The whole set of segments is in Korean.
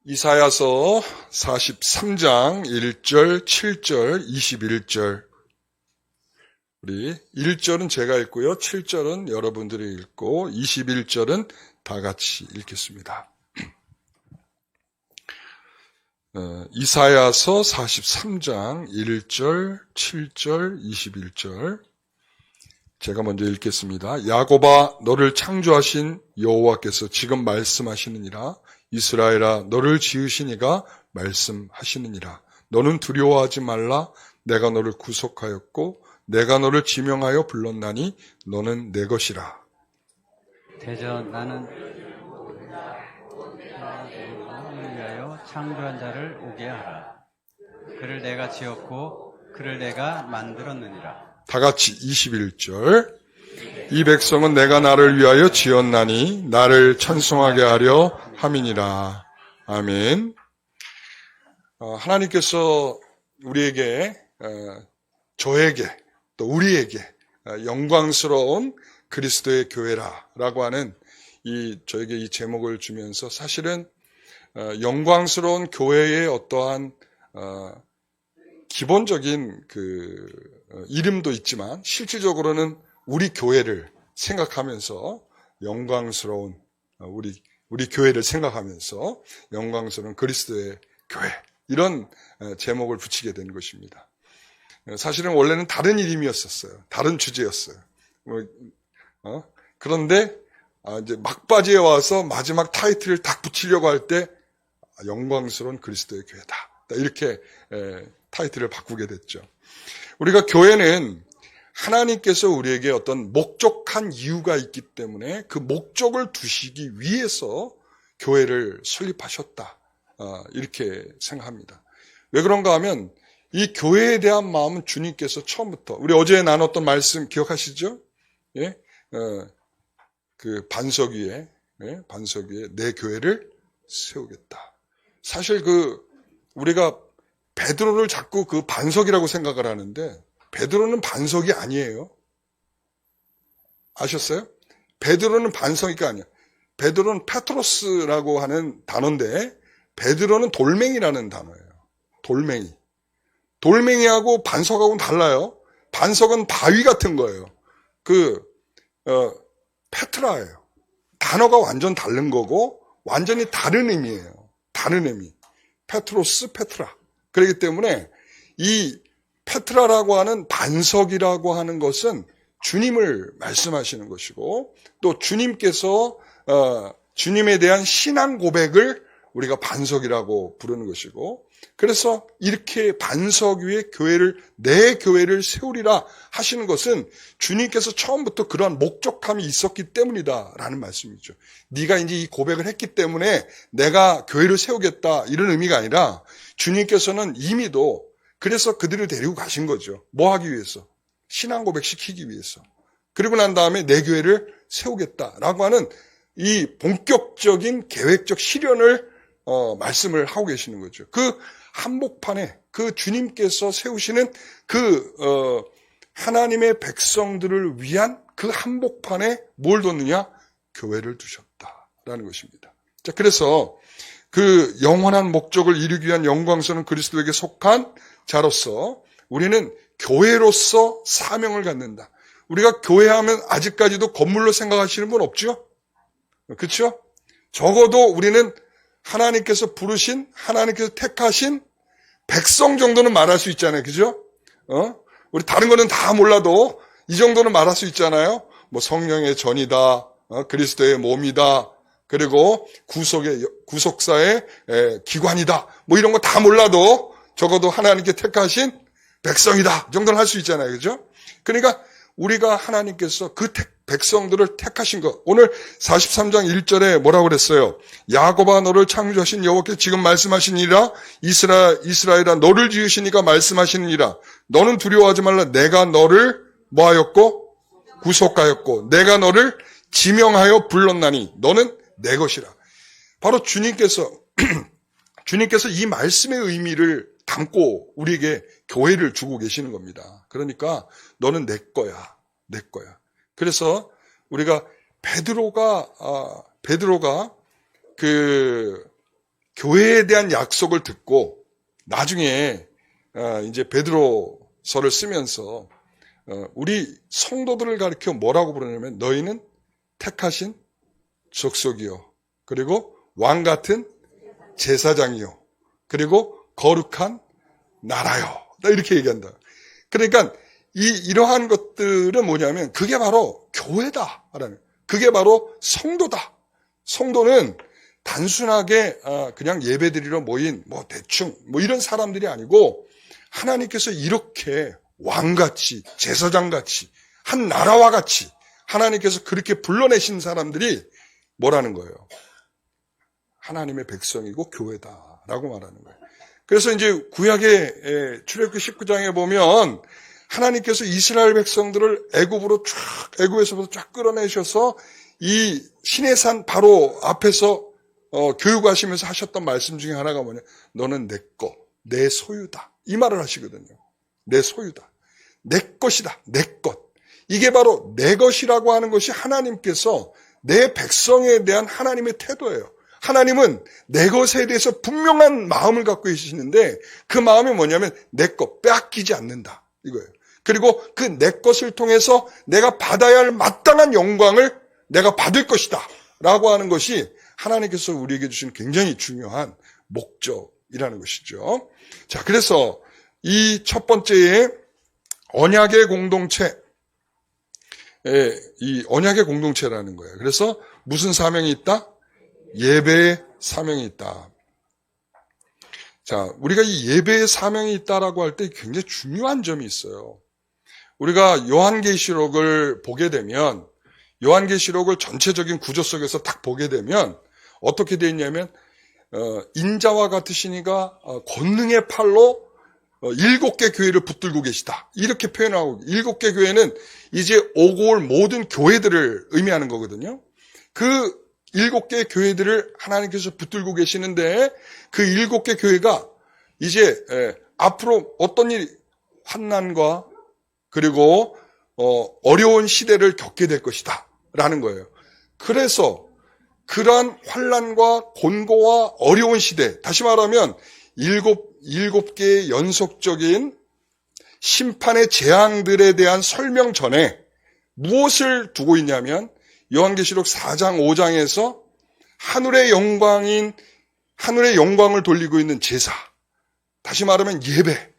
이사야서 43장 1절, 7절, 21절. 우리 1절은 제가 읽고요. 7절은 여러분들이 읽고 21절은 다 같이 읽겠습니다. 이사야서 43장 1절, 7절, 21절. 제가 먼저 읽겠습니다. 야곱아, 너를 창조하신 여호와께서 지금 말씀하시느니라. 이스라엘아, 너를 지으신 이가 말씀하시느니라. 너는 두려워하지 말라. 내가 너를 구속하였고 내가 너를 지명하여 불렀나니 너는 내 것이라. 대전 나는 위하여 창조한 자를 오게 하라. 그를 내가 지었고 그를 내가 만들었느니라. 다 같이 21절. 이 백성은 내가 나를 위하여 지었나니 나를 찬송하게 하려 함이니라. 아멘. 하나님께서 우리에게, 저에게, 또 우리에게 영광스러운 그리스도의 교회라라고 하는 저에게 이 제목을 주면서 사실은 영광스러운 교회의 어떠한 기본적인 이름도 있지만 실질적으로는 우리 교회를 생각하면서 영광스러운 우리 교회를 생각하면서 영광스러운 그리스도의 교회, 이런 제목을 붙이게 된 것입니다. 사실은 원래는 다른 이름이었었어요. 다른 주제였어요. 그런데 이제 막바지에 와서 마지막 타이틀을 딱 붙이려고 할 때 영광스러운 그리스도의 교회다, 이렇게 타이틀을 바꾸게 됐죠. 우리가 교회는 하나님께서 우리에게 어떤 목적한 이유가 있기 때문에 그 목적을 두시기 위해서 교회를 설립하셨다, 이렇게 생각합니다. 왜 그런가 하면 이 교회에 대한 마음은 주님께서 처음부터, 우리 어제 나눴던 말씀 기억하시죠? 예? 반석 위에 내 교회를 세우겠다. 사실 우리가 베드로를 자꾸 반석이라고 생각을 하는데 베드로는 반석이 아니에요. 아셨어요? 베드로는 반석이 아니에요. 베드로는 페트로스라고 하는 단어인데 베드로는 돌멩이라는 단어예요. 돌멩이. 돌멩이하고 반석하고는 달라요. 반석은 바위 같은 거예요. 페트라예요. 단어가 완전 다른 거고 완전히 다른 의미예요. 다른 의미. 페트로스, 페트라. 그렇기 때문에 이 페트라라고 하는 반석이라고 하는 것은 주님을 말씀하시는 것이고, 또 주님께서 주님에 대한 신앙 고백을 우리가 반석이라고 부르는 것이고, 그래서 이렇게 반석 위에 내 교회를 세우리라 하시는 것은 주님께서 처음부터 그러한 목적함이 있었기 때문이다라는 말씀이죠. 네가 이제 이 고백을 했기 때문에 내가 교회를 세우겠다, 이런 의미가 아니라 주님께서는 이미도 그래서 그들을 데리고 가신 거죠. 뭐 하기 위해서? 신앙 고백 시키기 위해서. 그리고 난 다음에 내 교회를 세우겠다라고 하는 이 본격적인 계획적 실현을 말씀을 하고 계시는 거죠. 한복판에 주님께서 세우시는 하나님의 백성들을 위한 한복판에 뭘 뒀느냐? 교회를 두셨다라는 것입니다. 자, 그래서 영원한 목적을 이루기 위한 영광스러운 그리스도에게 속한 자로서 우리는 교회로서 사명을 갖는다. 우리가 교회하면 아직까지도 건물로 생각하시는 분 없죠? 그렇죠? 적어도 우리는 하나님께서 부르신, 하나님께서 택하신 백성 정도는 말할 수 있잖아요. 그죠? 우리 다른 거는 다 몰라도 이 정도는 말할 수 있잖아요. 뭐 성령의 전이다, 그리스도의 몸이다, 그리고 구속사의 기관이다, 뭐 이런 거 다 몰라도 적어도 하나님께 택하신 백성이다 정도는 할 수 있잖아요. 그죠? 그러니까 우리가 하나님께서 백성들을 택하신 것. 오늘 43장 1절에 뭐라고 그랬어요? 야곱아, 너를 창조하신 여호와께서 지금 말씀하시니라. 이스라엘아, 너를 지으시니까 말씀하시니라. 너는 두려워하지 말라. 내가 너를 뭐하였고? 구속하였고 내가 너를 지명하여 불렀나니 너는 내 것이라. 바로 주님께서 이 말씀의 의미를 담고 우리에게 교회를 주고 계시는 겁니다. 그러니까 너는 내 거야. 내 거야. 그래서 우리가 베드로가 교회에 대한 약속을 듣고 나중에 이제 베드로서를 쓰면서 우리 성도들을 가리켜 뭐라고 부르냐면 너희는 택하신 족속이요. 그리고 왕 같은 제사장이요. 그리고 거룩한 나라요. 이렇게 얘기한다. 그러니까 이러한 것들은 뭐냐면 그게 바로 교회다. 그게 바로 성도다. 성도는 단순하게 그냥 예배드리러 모인 대충 이런 사람들이 아니고 하나님께서 이렇게 왕같이 제사장같이 한 나라와 같이 하나님께서 그렇게 불러내신 사람들이 뭐라는 거예요? 하나님의 백성이고 교회다라고 말하는 거예요. 그래서 이제 구약의 출애굽기 19장에 보면 하나님께서 이스라엘 백성들을 애굽에서부터 쫙 끌어내셔서 이 시내산 바로 앞에서 교육하시면서 하셨던 말씀 중에 하나가 뭐냐? 너는 내 거, 내 소유다. 이 말을 하시거든요. 내 소유다. 내 것이다. 내 것. 이게 바로 내 것이라고 하는 것이 하나님께서 내 백성에 대한 하나님의 태도예요. 하나님은 내 것에 대해서 분명한 마음을 갖고 계시는데 그 마음이 뭐냐면 내 것 빼앗기지 않는다. 이거예요. 그리고 그 내 것을 통해서 내가 받아야 할 마땅한 영광을 내가 받을 것이다. 라고 하는 것이 하나님께서 우리에게 주신 굉장히 중요한 목적이라는 것이죠. 자, 그래서 이 첫 번째의 언약의 공동체, 이 언약의 공동체라는 거예요. 그래서 무슨 사명이 있다? 예배의 사명이 있다. 자, 우리가 이 예배의 사명이 있다라고 할 때 굉장히 중요한 점이 있어요. 우리가 요한계시록을 보게 되면 요한계시록을 전체적인 구조 속에서 딱 보게 되면 어떻게 되어 있냐면 인자와 같으신 이가 권능의 팔로 7개 교회를 붙들고 계시다. 이렇게 표현하고 7개 교회는 이제 오고 올 모든 교회들을 의미하는 거거든요. 그 7개의 교회들을 하나님께서 붙들고 계시는데 그 7개 교회가 이제 앞으로 어떤 일이 환난과 그리고 어려운 시대를 겪게 될 것이다 라는 거예요. 그래서 그러한 환난과 곤고와 어려운 시대, 다시 말하면 7개의 연속적인 심판의 재앙들에 대한 설명 전에 무엇을 두고 있냐면 요한계시록 4장 5장에서 하늘의 영광을 돌리고 있는 제사, 다시 말하면 예배,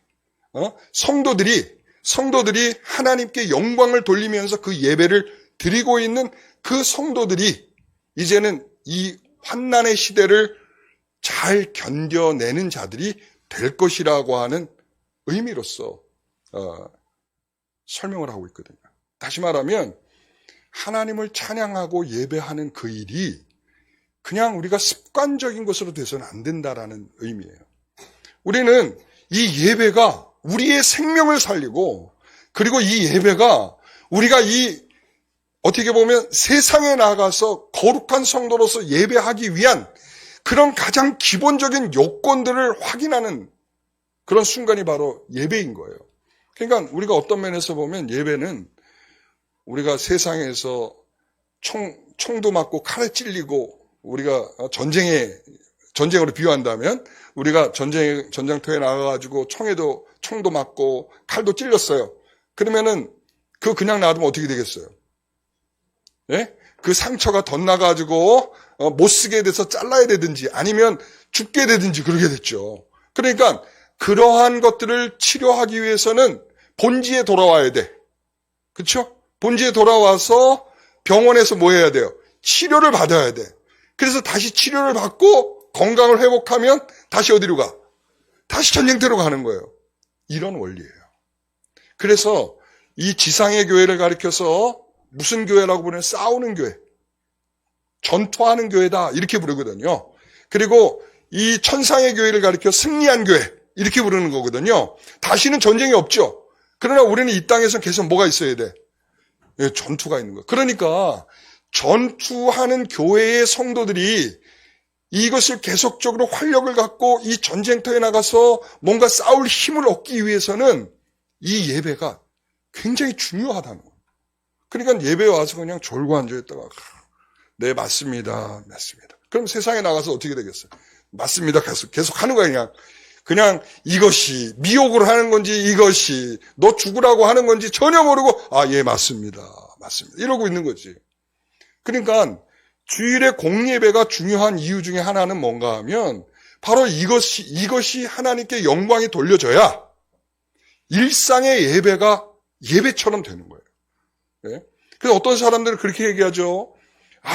성도들이 하나님께 영광을 돌리면서 그 예배를 드리고 있는 그 성도들이 이제는 이 환난의 시대를 잘 견뎌내는 자들이 될 것이라고 하는 의미로서 설명을 하고 있거든요. 다시 말하면 하나님을 찬양하고 예배하는 그 일이 그냥 우리가 습관적인 것으로 돼서는 안 된다라는 의미예요. 우리는 이 예배가 우리의 생명을 살리고 그리고 이 예배가 우리가 어떻게 보면 세상에 나가서 거룩한 성도로서 예배하기 위한 그런 가장 기본적인 요건들을 확인하는 그런 순간이 바로 예배인 거예요. 그러니까 우리가 어떤 면에서 보면 예배는 우리가 세상에서 총도 맞고 칼에 찔리고 우리가 전쟁으로 비유한다면 우리가 전장터에 나가가지고 총도 맞고 칼도 찔렸어요. 그러면은 그냥 놔두면 어떻게 되겠어요? 예? 그 상처가 덧나가지고 못 쓰게 돼서 잘라야 되든지 아니면 죽게 되든지 그러게 됐죠. 그러니까 그러한 것들을 치료하기 위해서는 본지에 돌아와야 돼. 그렇죠? 본지에 돌아와서 병원에서 뭐 해야 돼요? 치료를 받아야 돼. 그래서 다시 치료를 받고 건강을 회복하면 다시 어디로 가? 다시 전쟁터로 가는 거예요. 이런 원리예요. 그래서 이 지상의 교회를 가리켜서 무슨 교회라고 부르면 싸우는 교회, 전투하는 교회다 이렇게 부르거든요. 그리고 이 천상의 교회를 가리켜 승리한 교회 이렇게 부르는 거거든요. 다시는 전쟁이 없죠. 그러나 우리는 이 땅에서 계속 뭐가 있어야 돼? 전투가 있는 거예요. 그러니까 전투하는 교회의 성도들이 이것을 계속적으로 활력을 갖고 이 전쟁터에 나가서 뭔가 싸울 힘을 얻기 위해서는 이 예배가 굉장히 중요하다는 거예요. 그러니까 예배에 와서 그냥 졸고 앉아있다가 네 맞습니다. 그럼 세상에 나가서 어떻게 되겠어요? 맞습니다. 계속 하는 거야, 그냥 이것이 미혹을 하는 건지 이것이 너 죽으라고 하는 건지 전혀 모르고 예, 맞습니다. 이러고 있는 거지. 그러니까 주일의 공예배가 중요한 이유 중에 하나는 뭔가 하면 바로 이것이 하나님께 영광이 돌려져야 일상의 예배가 예배처럼 되는 거예요. 네? 그래서 어떤 사람들은 그렇게 얘기하죠.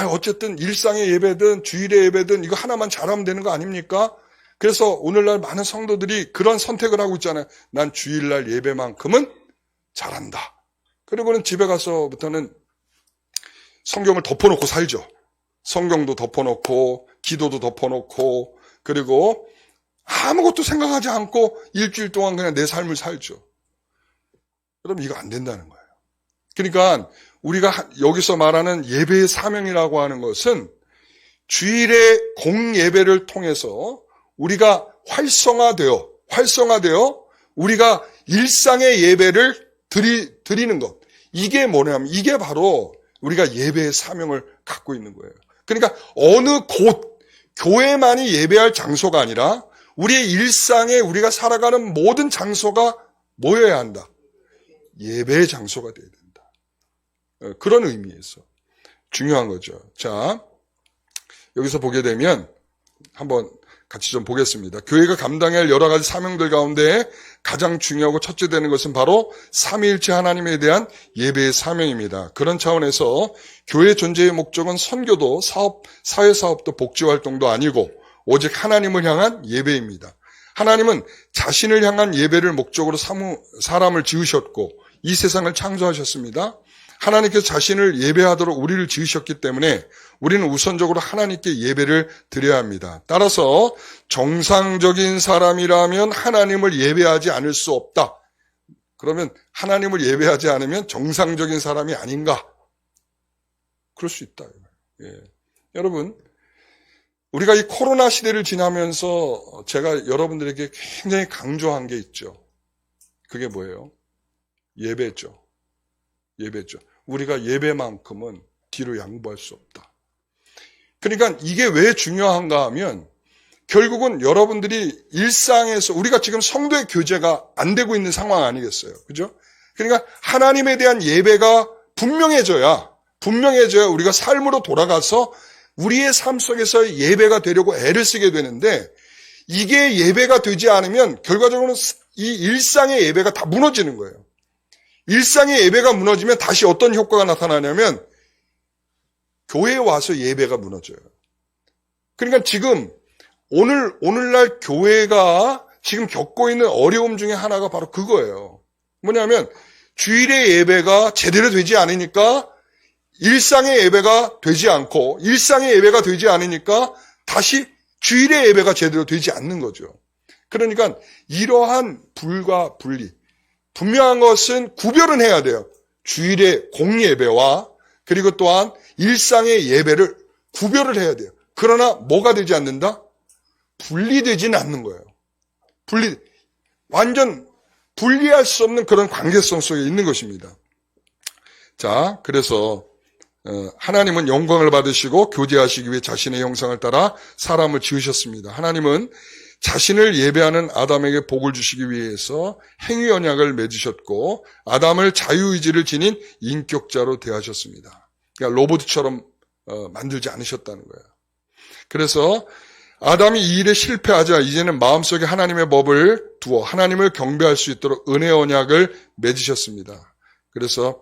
어쨌든 일상의 예배든 주일의 예배든 이거 하나만 잘하면 되는 거 아닙니까? 그래서 오늘날 많은 성도들이 그런 선택을 하고 있잖아요. 난 주일날 예배만큼은 잘한다. 그리고는 집에 가서부터는 성경을 덮어놓고 살죠. 성경도 덮어놓고 기도도 덮어놓고 그리고 아무것도 생각하지 않고 일주일 동안 그냥 내 삶을 살죠. 그럼 이거 안 된다는 거예요. 그러니까 우리가 여기서 말하는 예배의 사명이라고 하는 것은 주일의 공예배를 통해서 우리가 활성화되어 우리가 일상의 예배를 드리는 것. 이게 뭐냐면 이게 바로 우리가 예배의 사명을 갖고 있는 거예요. 그러니까 어느 곳 교회만이 예배할 장소가 아니라 우리의 일상에 우리가 살아가는 모든 장소가 뭐여야 한다? 예배의 장소가 되어야 된다. 그런 의미에서 중요한 거죠. 자, 여기서 보게 되면 한번 같이 좀 보겠습니다. 교회가 감당해야 할 여러 가지 사명들 가운데 가장 중요하고 첫째 되는 것은 바로 삼위일체 하나님에 대한 예배의 사명입니다. 그런 차원에서 교회 존재의 목적은 선교도 사회사업도 복지활동도 아니고 오직 하나님을 향한 예배입니다. 하나님은 자신을 향한 예배를 목적으로 사람을 지으셨고 이 세상을 창조하셨습니다. 하나님께서 자신을 예배하도록 우리를 지으셨기 때문에 우리는 우선적으로 하나님께 예배를 드려야 합니다. 따라서 정상적인 사람이라면 하나님을 예배하지 않을 수 없다. 그러면 하나님을 예배하지 않으면 정상적인 사람이 아닌가? 그럴 수 있다. 예. 여러분, 우리가 이 코로나 시대를 지나면서 제가 여러분들에게 굉장히 강조한 게 있죠. 그게 뭐예요? 예배죠. 우리가 예배만큼은 뒤로 양보할 수 없다. 그러니까 이게 왜 중요한가 하면 결국은 여러분들이 일상에서 우리가 지금 성도의 교제가 안 되고 있는 상황 아니겠어요? 그죠? 그러니까 하나님에 대한 예배가 분명해져야 우리가 삶으로 돌아가서 우리의 삶 속에서 예배가 되려고 애를 쓰게 되는데 이게 예배가 되지 않으면 결과적으로는 이 일상의 예배가 다 무너지는 거예요. 일상의 예배가 무너지면 다시 어떤 효과가 나타나냐면 교회에 와서 예배가 무너져요. 그러니까 지금 오늘날 교회가 지금 겪고 있는 어려움 중에 하나가 바로 그거예요. 뭐냐면 주일의 예배가 제대로 되지 않으니까 일상의 예배가 되지 않고 일상의 예배가 되지 않으니까 다시 주일의 예배가 제대로 되지 않는 거죠. 그러니까 이러한 불과 분리 분명한 것은 구별은 해야 돼요. 주일의 공예배와 그리고 또한 일상의 예배를 구별을 해야 돼요. 그러나 뭐가 되지 않는다? 분리되지는 않는 거예요. 완전 분리할 수 없는 그런 관계성 속에 있는 것입니다. 자, 그래서 하나님은 영광을 받으시고 교제하시기 위해 자신의 형상을 따라 사람을 지으셨습니다. 하나님은 자신을 예배하는 아담에게 복을 주시기 위해서 행위 언약을 맺으셨고 아담을 자유의지를 지닌 인격자로 대하셨습니다. 그러니까 로봇처럼 만들지 않으셨다는 거예요. 그래서 아담이 이 일에 실패하자 이제는 마음속에 하나님의 법을 두어 하나님을 경배할 수 있도록 은혜 언약을 맺으셨습니다. 그래서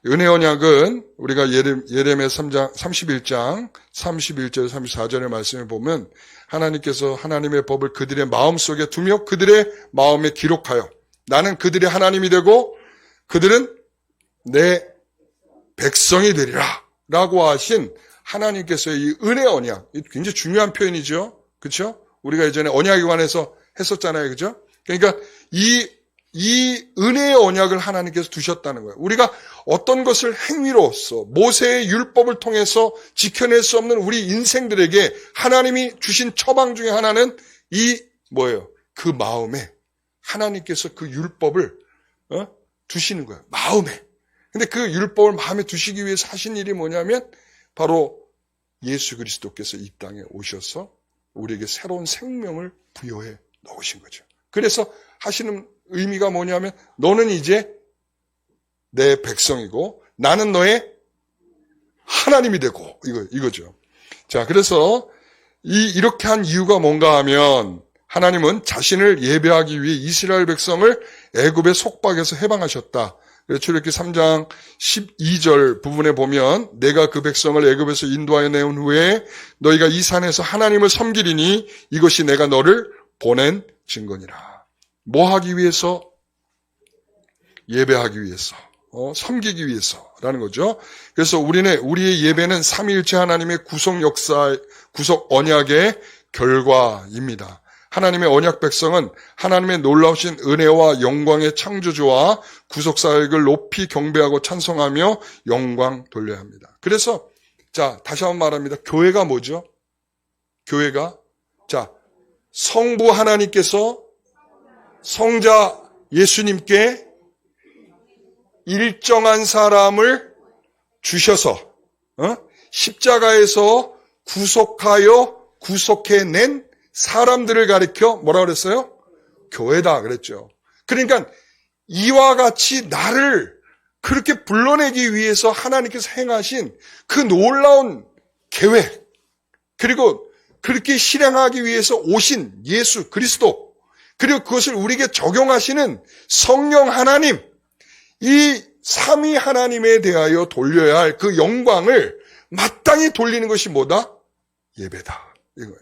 은혜 언약은 우리가 예레미야 3장 31장 31절 34절의 말씀을 보면 하나님께서 하나님의 법을 그들의 마음속에 두며 그들의 마음에 기록하여 나는 그들의 하나님이 되고 그들은 내 백성이 되리라 라고 하신 하나님께서의 이 은혜 언약, 굉장히 중요한 표현이죠. 그렇죠? 우리가 예전에 언약에 관해서 했었잖아요. 그렇죠? 그러니까 이 은혜의 언약을 하나님께서 두셨다는 거예요. 우리가 어떤 것을 행위로서 모세의 율법을 통해서 지켜낼 수 없는 우리 인생들에게 하나님이 주신 처방 중에 하나는 뭐예요? 그 마음에 하나님께서 그 율법을 두시는 거예요. 마음에. 근데 그 율법을 마음에 두시기 위해서 하신 일이 뭐냐면 바로 예수 그리스도께서 이 땅에 오셔서 우리에게 새로운 생명을 부여해 놓으신 거죠. 그래서 하시는 의미가 뭐냐면 너는 이제 내 백성이고 나는 너의 하나님이 되고 이거죠. 자, 그래서 이렇게 한 이유가 뭔가 하면 하나님은 자신을 예배하기 위해 이스라엘 백성을 애굽의 속박에서 해방하셨다. 그래서 출애굽기 3장 12절 부분에 보면 내가 그 백성을 애굽에서 인도하여 내온 후에 너희가 이 산에서 하나님을 섬기리니 이것이 내가 너를 보낸 증거니라. 뭐 하기 위해서? 예배하기 위해서. 섬기기 위해서라는 거죠. 그래서 우리의 예배는 삼위일체 하나님의 구속 역사, 구속 언약의 결과입니다. 하나님의 언약 백성은 하나님의 놀라우신 은혜와 영광의 창조주와 구속 사역을 높이 경배하고 찬송하며 영광 돌려야 합니다. 그래서 자, 다시 한번 말합니다. 교회가 뭐죠? 교회가 자, 성부 하나님께서 성자 예수님께 일정한 사람을 주셔서 십자가에서 구속해낸 사람들을 가리켜 뭐라 그랬어요? 교회다 그랬죠. 그러니까 이와 같이 나를 그렇게 불러내기 위해서 하나님께서 행하신 그 놀라운 계획, 그리고 그렇게 실행하기 위해서 오신 예수 그리스도, 그리고 그것을 우리에게 적용하시는 성령 하나님, 이 삼위 하나님에 대하여 돌려야 할 그 영광을 마땅히 돌리는 것이 뭐다? 예배다. 이거예요.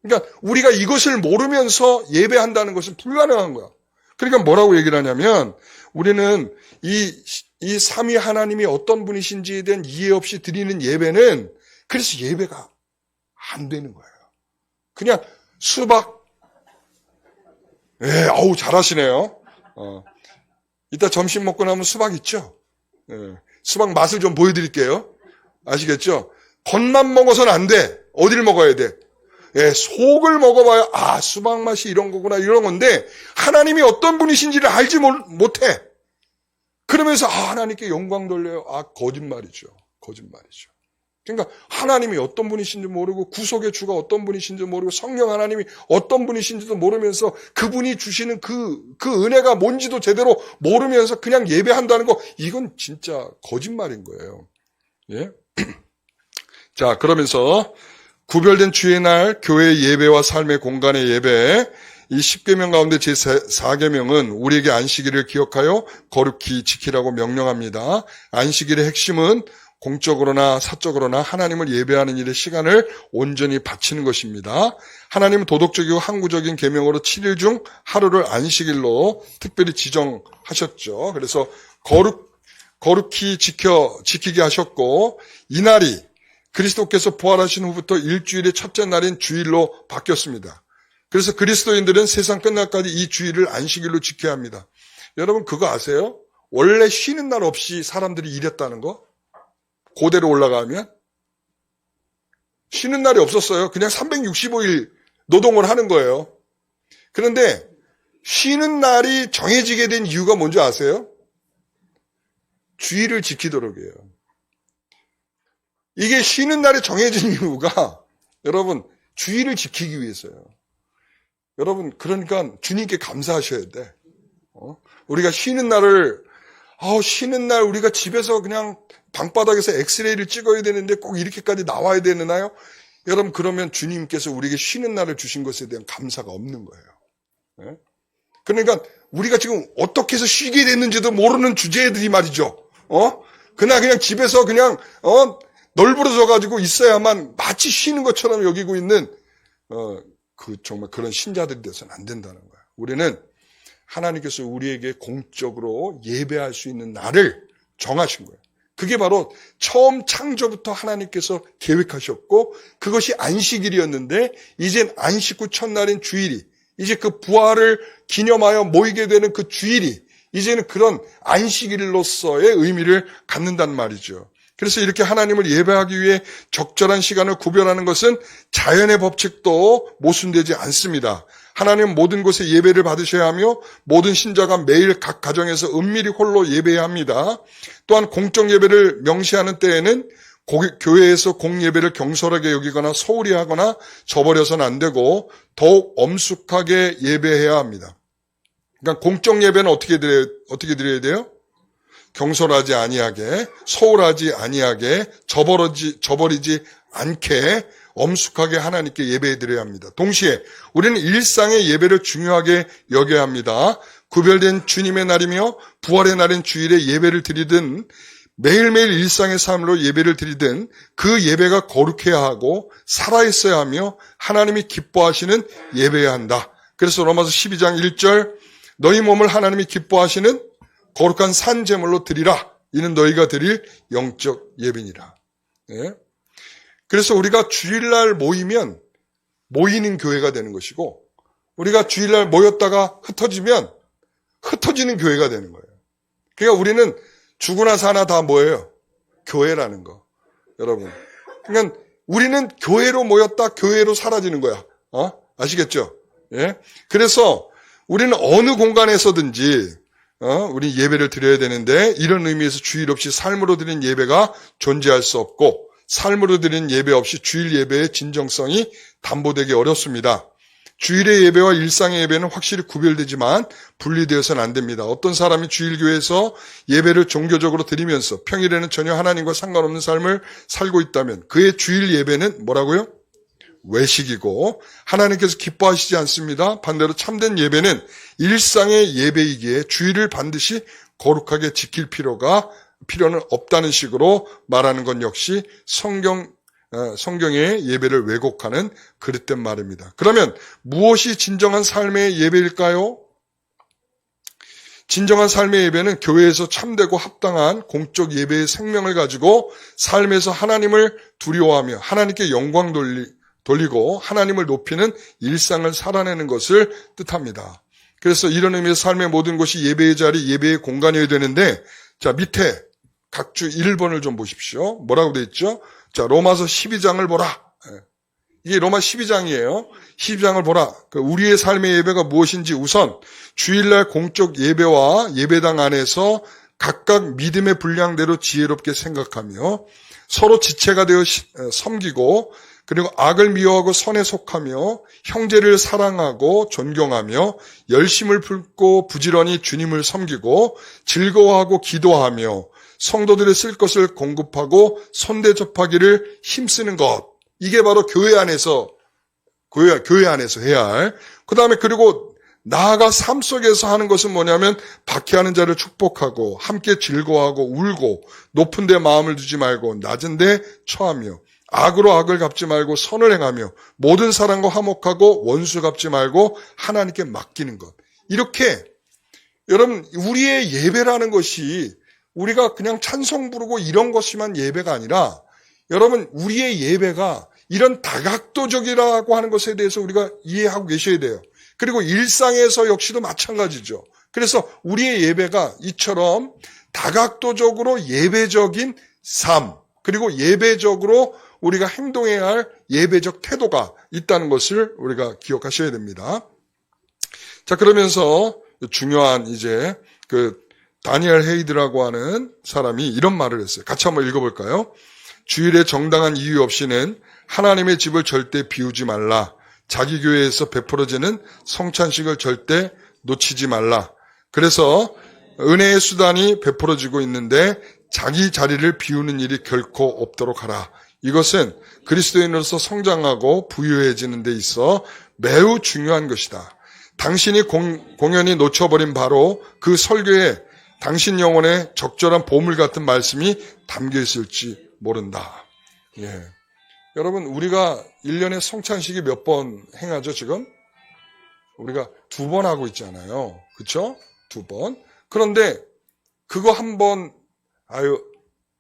그러니까 우리가 이것을 모르면서 예배한다는 것은 불가능한 거야. 그러니까 뭐라고 얘기를 하냐면 우리는 이 삼위 하나님이 어떤 분이신지에 대한 이해 없이 드리는 예배는 그래서 예배가 안 되는 거예요. 그냥 수박, 아우 잘하시네요. 이따 점심 먹고 나면 수박 있죠? 수박 맛을 좀 보여드릴게요. 아시겠죠? 겉만 먹어서는 안 돼. 어디를 먹어야 돼? 속을 먹어봐야 수박 맛이 이런 거구나 이런 건데 하나님이 어떤 분이신지를 알지 못해. 그러면서 하나님께 영광 돌려요. 거짓말이죠. 그러니까 하나님이 어떤 분이신지 모르고 구속의 주가 어떤 분이신지 모르고 성령 하나님이 어떤 분이신지도 모르면서 그분이 주시는 그 은혜가 뭔지도 제대로 모르면서 그냥 예배한다는 거 이건 진짜 거짓말인 거예요. 예? 자, 그러면서 구별된 주의 날 교회의 예배와 삶의 공간의 예배, 이 10계명 가운데 제4계명은 우리에게 안식일을 기억하여 거룩히 지키라고 명령합니다. 안식일의 핵심은 공적으로나 사적으로나 하나님을 예배하는 일에 시간을 온전히 바치는 것입니다. 하나님은 도덕적이고 항구적인 계명으로 7일 중 하루를 안식일로 특별히 지정하셨죠. 그래서 거룩히 지키게 하셨고 이날이 그리스도께서 부활하신 후부터 일주일의 첫째 날인 주일로 바뀌었습니다. 그래서 그리스도인들은 세상 끝날까지 이 주일을 안식일로 지켜야 합니다. 여러분 그거 아세요? 원래 쉬는 날 없이 사람들이 일했다는 거? 고대로 올라가면 쉬는 날이 없었어요. 그냥 365일 노동을 하는 거예요. 그런데 쉬는 날이 정해지게 된 이유가 뭔지 아세요? 주일을 지키도록이에요. 이게 쉬는 날이 정해진 이유가 여러분 주일을 지키기 위해서요. 여러분 그러니까 주님께 감사하셔야 돼. 우리가 쉬는 날을 쉬는 날 우리가 집에서 그냥 방바닥에서 엑스레이를 찍어야 되는데 꼭 이렇게까지 나와야 되나요? 여러분 그러면 주님께서 우리에게 쉬는 날을 주신 것에 대한 감사가 없는 거예요. 그러니까 우리가 지금 어떻게 해서 쉬게 됐는지도 모르는 주제들이 말이죠. 그냥 집에서 그냥 널브러져 가지고 있어야만 마치 쉬는 것처럼 여기고 있는 정말 그런 신자들이 돼서는 안 된다는 거예요. 우리는 하나님께서 우리에게 공적으로 예배할 수 있는 날을 정하신 거예요. 그게 바로 처음 창조부터 하나님께서 계획하셨고 그것이 안식일이었는데 이젠 안식 후 첫날인 주일이 이제 그 부활을 기념하여 모이게 되는 그 주일이 이제는 그런 안식일로서의 의미를 갖는단 말이죠. 그래서 이렇게 하나님을 예배하기 위해 적절한 시간을 구별하는 것은 자연의 법칙도 모순되지 않습니다. 하나님은 모든 곳에 예배를 받으셔야 하며 모든 신자가 매일 각 가정에서 은밀히 홀로 예배해야 합니다. 또한 공적 예배를 명시하는 때에는 교회에서 공예배를 경솔하게 여기거나 소홀히 하거나 저버려서는 안 되고 더욱 엄숙하게 예배해야 합니다. 그러니까 공적 예배는 어떻게 드려야 돼요? 경솔하지 아니하게, 소홀하지 아니하게, 저버리지 않게 엄숙하게 하나님께 예배해 드려야 합니다. 동시에 우리는 일상의 예배를 중요하게 여겨야 합니다. 구별된 주님의 날이며 부활의 날인 주일에 예배를 드리든 매일매일 일상의 삶으로 예배를 드리든 그 예배가 거룩해야 하고 살아있어야 하며 하나님이 기뻐하시는 예배여야 한다. 그래서 로마서 12장 1절 너희 몸을 하나님이 기뻐하시는 거룩한 산 제물로 드리라. 이는 너희가 드릴 영적 예배니라. 예? 그래서 우리가 주일날 모이면 모이는 교회가 되는 것이고 우리가 주일날 모였다가 흩어지면 흩어지는 교회가 되는 거예요. 그러니까 우리는 죽으나 사나 다 뭐예요? 교회라는 거. 여러분. 그러니까 우리는 교회로 모였다 교회로 사라지는 거야. 아시겠죠? 예? 그래서 우리는 어느 공간에서든지 우리 예배를 드려야 되는데 이런 의미에서 주일 없이 삶으로 드린 예배가 존재할 수 없고 삶으로 드린 예배 없이 주일 예배의 진정성이 담보되기 어렵습니다. 주일의 예배와 일상의 예배는 확실히 구별되지만 분리되어서는 안 됩니다. 어떤 사람이 주일교회에서 예배를 종교적으로 드리면서 평일에는 전혀 하나님과 상관없는 삶을 살고 있다면 그의 주일 예배는 뭐라고요? 외식이고 하나님께서 기뻐하시지 않습니다. 반대로 참된 예배는 일상의 예배이기에 주일을 반드시 거룩하게 지킬 필요는 없다는 식으로 말하는 건 역시 성경의 예배를 왜곡하는 그릇된 말입니다. 그러면 무엇이 진정한 삶의 예배일까요? 진정한 삶의 예배는 교회에서 참되고 합당한 공적 예배의 생명을 가지고 삶에서 하나님을 두려워하며 하나님께 영광 돌리고 하나님을 높이는 일상을 살아내는 것을 뜻합니다. 그래서 이런 의미에서 삶의 모든 것이 예배의 자리, 예배의 공간이어야 되는데 자 밑에 각주 1번을 좀 보십시오. 뭐라고 되어 있죠? 자 로마서 12장을 보라. 이게 로마 12장이에요. 12장을 보라. 우리의 삶의 예배가 무엇인지 우선 주일날 공적 예배와 예배당 안에서 각각 믿음의 분량대로 지혜롭게 생각하며 서로 지체가 되어 섬기고 그리고 악을 미워하고 선에 속하며 형제를 사랑하고 존경하며 열심을 품고 부지런히 주님을 섬기고 즐거워하고 기도하며 성도들의 쓸 것을 공급하고 손대접하기를 힘쓰는 것. 이게 바로 교회 안에서 해야 할. 그 다음에 그리고 나아가 삶 속에서 하는 것은 뭐냐면 박해하는 자를 축복하고 함께 즐거워하고 울고 높은 데 마음을 두지 말고 낮은 데 처하며 악으로 악을 갚지 말고 선을 행하며 모든 사람과 화목하고 원수 갚지 말고 하나님께 맡기는 것. 이렇게 여러분 우리의 예배라는 것이 우리가 그냥 찬송 부르고 이런 것이만 예배가 아니라 여러분 우리의 예배가 이런 다각도적이라고 하는 것에 대해서 우리가 이해하고 계셔야 돼요. 그리고 일상에서 역시도 마찬가지죠. 그래서 우리의 예배가 이처럼 다각도적으로 예배적인 삶 그리고 예배적으로 우리가 행동해야 할 예배적 태도가 있다는 것을 우리가 기억하셔야 됩니다. 자, 그러면서 중요한 이제 다니엘 헤이드라고 하는 사람이 이런 말을 했어요. 같이 한번 읽어볼까요? 주일에 정당한 이유 없이는 하나님의 집을 절대 비우지 말라. 자기 교회에서 베풀어지는 성찬식을 절대 놓치지 말라. 그래서 은혜의 수단이 베풀어지고 있는데 자기 자리를 비우는 일이 결코 없도록 하라. 이것은 그리스도인으로서 성장하고 부유해지는 데 있어 매우 중요한 것이다. 당신이 공연히 놓쳐버린 바로 그 설교에 당신 영혼에 적절한 보물 같은 말씀이 담겨 있을지 모른다. 예. 여러분 우리가 1년에 성찬식이 몇 번 행하죠 지금? 우리가 2번 하고 있잖아요. 그렇죠? 2번. 그런데 그거 한 번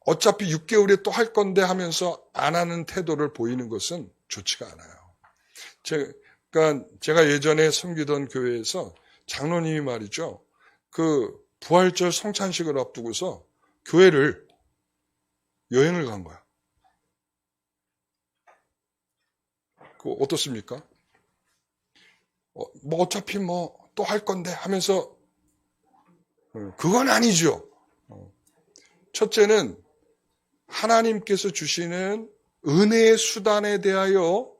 어차피 6개월에 또 할 건데 하면서 안 하는 태도를 보이는 것은 좋지가 않아요. 그러니까 제가 예전에 섬기던 교회에서 장로님이 말이죠. 부활절 성찬식을 앞두고서 교회를 여행을 간 거야. 어떻습니까? 어차피 또 할 건데 하면서 그건 아니죠. 첫째는 하나님께서 주시는 은혜의 수단에 대하여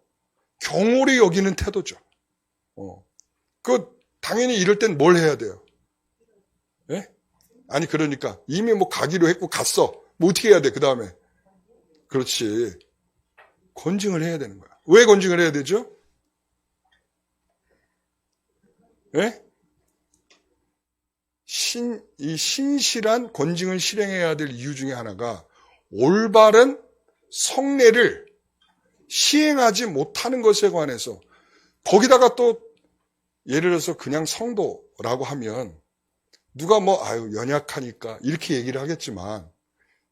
경홀히 여기는 태도죠. 당연히 이럴 땐 뭘 해야 돼요? 예? 아니, 그러니까 이미 뭐 가기로 했고 갔어. 뭐 어떻게 해야 돼, 그 다음에? 그렇지. 권징을 해야 되는 거야. 왜 권징을 해야 되죠? 예? 이 신실한 권징을 실행해야 될 이유 중에 하나가 올바른 성례를 시행하지 못하는 것에 관해서, 거기다가 또 예를 들어서 그냥 성도라고 하면 누가 연약하니까 이렇게 얘기를 하겠지만,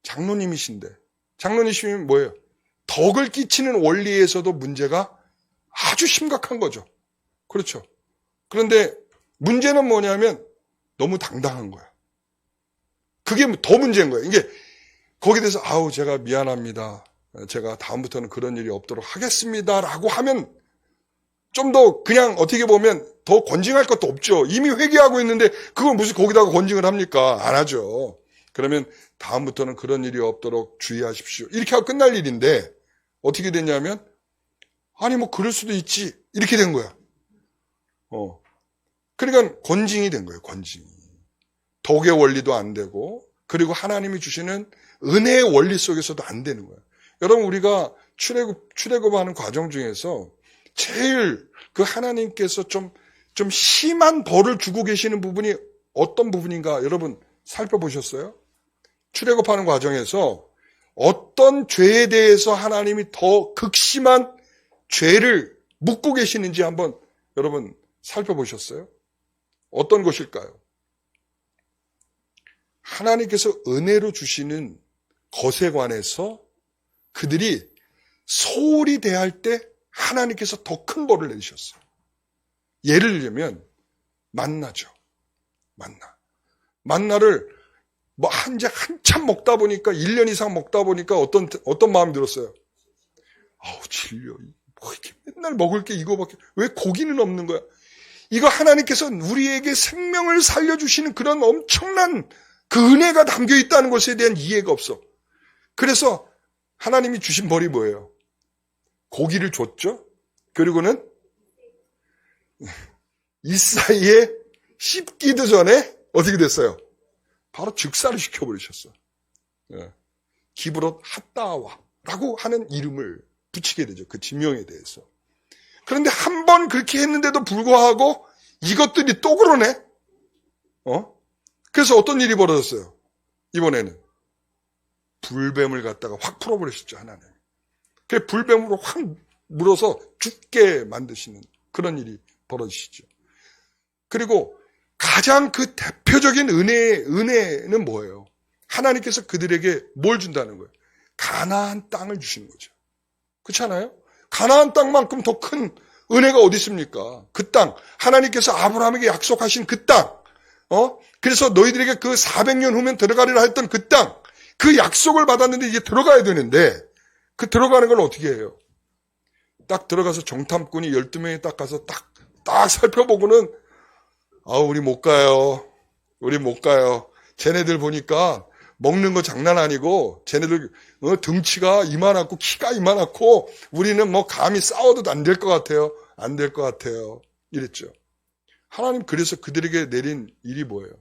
장로님이신데, 장로님이시면 뭐예요? 덕을 끼치는 원리에서도 문제가 아주 심각한 거죠. 그렇죠. 그런데 문제는 뭐냐면 너무 당당한 거야. 그게 더 문제인 거예요. 이게 거기에 대해서 제가 미안합니다. 제가 다음부터는 그런 일이 없도록 하겠습니다라고 하면 좀 더 그냥 어떻게 보면 더 권징할 것도 없죠. 이미 회개하고 있는데 그걸 무슨 거기다가 권징을 합니까? 안 하죠. 그러면 다음부터는 그런 일이 없도록 주의하십시오. 이렇게 하고 끝날 일인데 어떻게 됐냐면 그럴 수도 있지. 이렇게 된 거야. 그러니까 권징이 된 거예요. 권징이. 덕의 원리도 안 되고, 그리고 하나님이 주시는 은혜의 원리 속에서도 안 되는 거예요. 여러분, 우리가 출애굽하는 과정 중에서 제일 그 하나님께서 좀 심한 벌을 주고 계시는 부분이 어떤 부분인가 여러분 살펴보셨어요? 출애굽하는 과정에서 어떤 죄에 대해서 하나님이 더 극심한 죄를 묻고 계시는지 한번 여러분 살펴보셨어요? 어떤 것일까요? 하나님께서 은혜로 주시는 것에 관해서 그들이 소홀히 대할 때 하나님께서 더 큰 벌을 내리셨어요. 예를 들면 만나죠. 만나를 한참 먹다 보니까 1년 이상 먹다 보니까 어떤 마음이 들었어요? 질려. 이렇게 맨날 먹을 게 이거밖에, 왜 고기는 없는 거야? 이거 하나님께서 우리에게 생명을 살려주시는 그런 엄청난 그 은혜가 담겨 있다는 것에 대한 이해가 없어. 그래서 하나님이 주신 벌이 뭐예요? 고기를 줬죠? 그리고는 이 사이에 씹기도 전에 어떻게 됐어요? 바로 즉사를 시켜버리셨어. 기브롯 핫다와라고 하는 이름을 붙이게 되죠. 그 지명에 대해서. 그런데 한 번 그렇게 했는데도 불구하고 이것들이 또 그러네? 그래서 어떤 일이 벌어졌어요? 이번에는 불뱀을 갖다가 확 풀어버리셨죠, 하나님. 그 불뱀으로 확 물어서 죽게 만드시는 그런 일이 벌어지시죠. 그리고 가장 그 대표적인 은혜는 뭐예요? 하나님께서 그들에게 뭘 준다는 거예요? 가나안 땅을 주시는 거죠. 그렇잖아요? 가나안 땅만큼 더 큰 은혜가 어디 있습니까? 그 땅, 하나님께서 아브라함에게 약속하신 그 땅, 그래서 너희들에게 그 400년 후면 들어가리라 했던 그 땅, 그 약속을 받았는데 이제 들어가야 되는데, 그 들어가는 걸 어떻게 해요? 딱 들어가서 정탐꾼이 12명이 딱 가서 딱 살펴보고는, 우리 못 가요. 쟤네들 보니까 먹는 거 장난 아니고, 쟤네들 등치가 이만하고 키가 이만하고, 우리는 감히 싸워도 안 될 것 같아요. 이랬죠. 하나님 그래서 그들에게 내린 일이 뭐예요?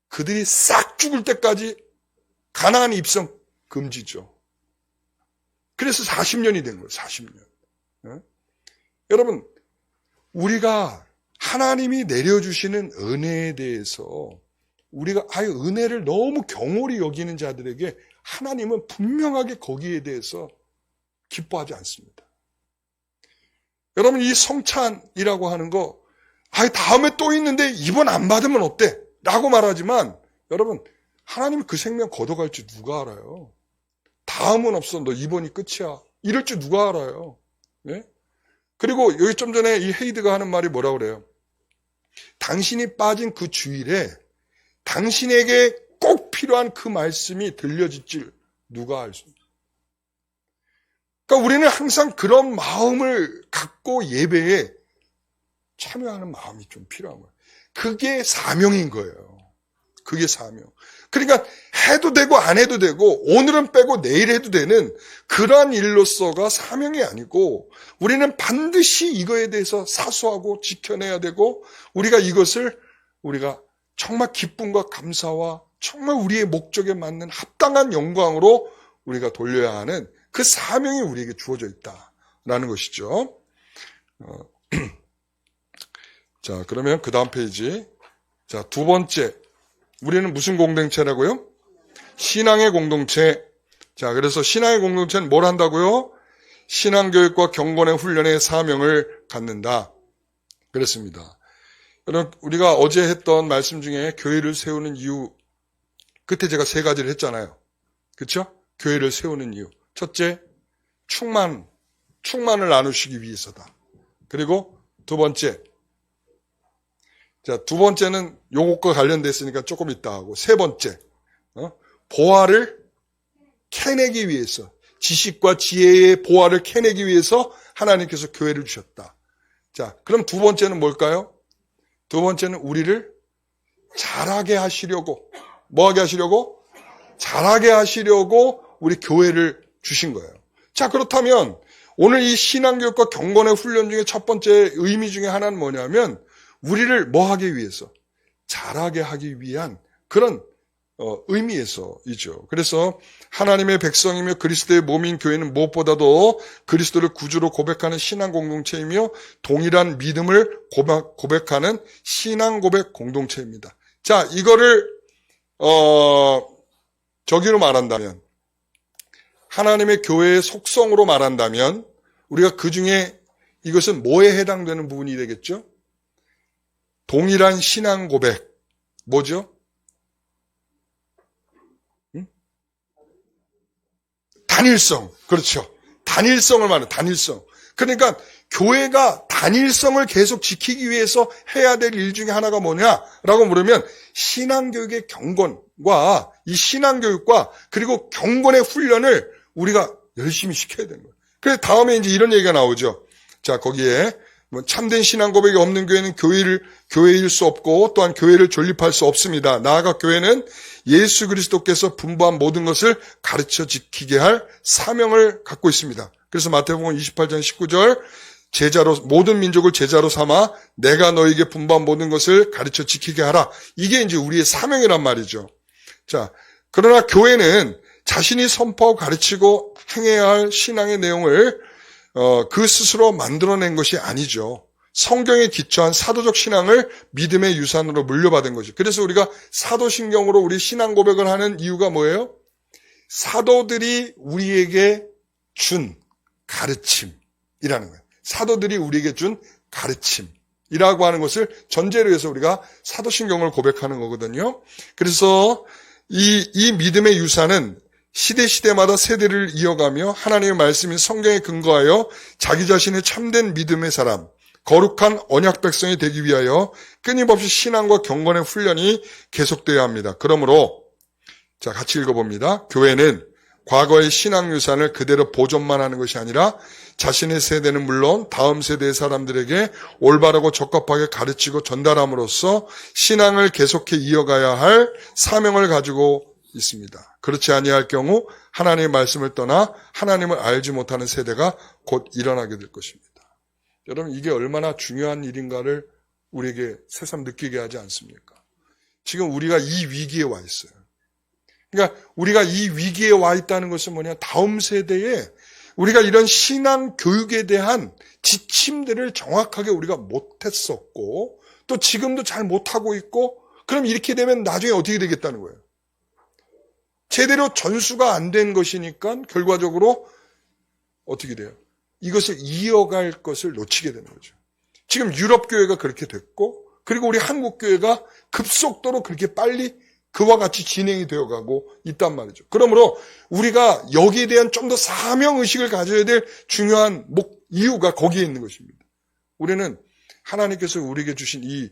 그들이 싹 죽을 때까지 가나안 입성 금지죠. 그래서 40년이 된 거예요. 40년. 여러분, 우리가 하나님이 내려주시는 은혜에 대해서 우리가 은혜를 너무 경홀히 여기는 자들에게 하나님은 분명하게 거기에 대해서 기뻐하지 않습니다. 여러분, 이 성찬이라고 하는 거 다음에 또 있는데 이번 안 받으면 어때? 라고 말하지만 여러분, 하나님이 그 생명 걷어갈지 누가 알아요? 다음은 없어. 너 이번이 끝이야. 이럴 줄 누가 알아요? 네? 그리고 여기 좀 전에 이 헤이드가 하는 말이 뭐라고 그래요? 당신이 빠진 그 주일에 당신에게 꼭 필요한 그 말씀이 들려질 줄 누가 알습니까? 그러니까 우리는 항상 그런 마음을 갖고 예배에 참여하는 마음이 좀 필요한 거예요. 그게 사명인 거예요. 그게 사명. 그러니까 해도 되고 안 해도 되고 오늘은 빼고 내일 해도 되는 그러한 일로서가 사명이 아니고 우리는 반드시 이거에 대해서 사수하고 지켜내야 되고 우리가 이것을 우리가 정말 기쁨과 감사와 정말 우리의 목적에 맞는 합당한 영광으로 우리가 돌려야 하는 그 사명이 우리에게 주어져 있다라는 것이죠. 자, 그러면 그 다음 페이지. 자, 두 번째. 우리는 무슨 공동체라고요? 신앙의 공동체. 자, 그래서 신앙의 공동체는 뭘 한다고요? 신앙교육과 경건의 훈련의 사명을 갖는다. 그랬습니다. 여러분, 우리가 어제 했던 말씀 중에 교회를 세우는 이유, 그때 제가 세 가지를 했잖아요. 그렇죠? 교회를 세우는 이유. 첫째, 충만을 나누시기 위해서다. 그리고 두 번째, 자, 두 번째는 요것과 관련됐으니까 조금 이따 하고, 세 번째, 보화를 캐내기 위해서, 지식과 지혜의 보화를 캐내기 위해서 하나님께서 교회를 주셨다. 자, 그럼 두 번째는 뭘까요? 두 번째는 우리를 잘하게 하시려고, 뭐하게 하시려고? 잘하게 하시려고 우리 교회를 주신 거예요. 자, 그렇다면 오늘 이 신앙교육과 경건의 훈련 중에 첫 번째 의미 중에 하나는 뭐냐면 우리를 뭐하기 위해서? 잘하게 하기 위한 그런 의미에서이죠. 그래서 하나님의 백성이며 그리스도의 몸인 교회는 무엇보다도 그리스도를 구주로 고백하는 신앙 공동체이며 동일한 믿음을 고백하는 신앙 고백 공동체입니다. 자, 이거를 저기로 말한다면 하나님의 교회의 속성으로 말한다면 우리가 그 중에 이것은 뭐에 해당되는 부분이 되겠죠? 동일한 신앙 고백. 뭐죠? 단일성. 그렇죠. 단일성을 말해요. 단일성. 그러니까 교회가 단일성을 계속 지키기 위해서 해야 될 일 중에 하나가 뭐냐라고 물으면 신앙교육의 경건과 이 신앙교육과 그리고 경건의 훈련을 우리가 열심히 시켜야 되는 거예요. 그래서 다음에 이제 이런 얘기가 나오죠. 자, 거기에 참된 신앙 고백이 없는 교회는 교회일 수 없고 또한 교회를 존립할 수 없습니다. 나아가 교회는 예수 그리스도께서 분부한 모든 것을 가르쳐 지키게 할 사명을 갖고 있습니다. 그래서 마태복음 28장 19절 모든 민족을 제자로 삼아 내가 너에게 분부한 모든 것을 가르쳐 지키게 하라. 이게 이제 우리의 사명이란 말이죠. 자, 그러나 교회는 자신이 선포하고 가르치고 행해야 할 신앙의 내용을 그 스스로 만들어낸 것이 아니죠. 성경에 기초한 사도적 신앙을 믿음의 유산으로 물려받은 거죠. 그래서 우리가 사도신경으로 우리 신앙 고백을 하는 이유가 뭐예요? 사도들이 우리에게 준 가르침이라는 거예요. 사도들이 우리에게 준 가르침이라고 하는 것을 전제로 해서 우리가 사도신경을 고백하는 거거든요. 그래서 이 믿음의 유산은 시대마다 세대를 이어가며 하나님의 말씀인 성경에 근거하여 자기 자신의 참된 믿음의 사람, 거룩한 언약 백성이 되기 위하여 끊임없이 신앙과 경건의 훈련이 계속되어야 합니다. 그러므로 자, 같이 읽어봅니다. 교회는 과거의 신앙 유산을 그대로 보존만 하는 것이 아니라 자신의 세대는 물론 다음 세대의 사람들에게 올바르고 적합하게 가르치고 전달함으로써 신앙을 계속해 이어가야 할 사명을 가지고 있습니다. 그렇지 아니할 경우 하나님의 말씀을 떠나 하나님을 알지 못하는 세대가 곧 일어나게 될 것입니다. 여러분, 이게 얼마나 중요한 일인가를 우리에게 새삼 느끼게 하지 않습니까? 지금 우리가 이 위기에 와 있어요. 그러니까 우리가 이 위기에 와 있다는 것은 뭐냐? 다음 세대에 우리가 이런 신앙 교육에 대한 지침들을 정확하게 우리가 못했었고 또 지금도 잘 못하고 있고 그럼 이렇게 되면 나중에 어떻게 되겠다는 거예요? 제대로 전수가 안 된 것이니까 결과적으로 어떻게 돼요? 이것을 이어갈 것을 놓치게 되는 거죠. 지금 유럽 교회가 그렇게 됐고 그리고 우리 한국 교회가 급속도로 그렇게 빨리 그와 같이 진행이 되어가고 있단 말이죠. 그러므로 우리가 여기에 대한 좀 더 사명의식을 가져야 될 중요한 이유가 거기에 있는 것입니다. 우리는 하나님께서 우리에게 주신 이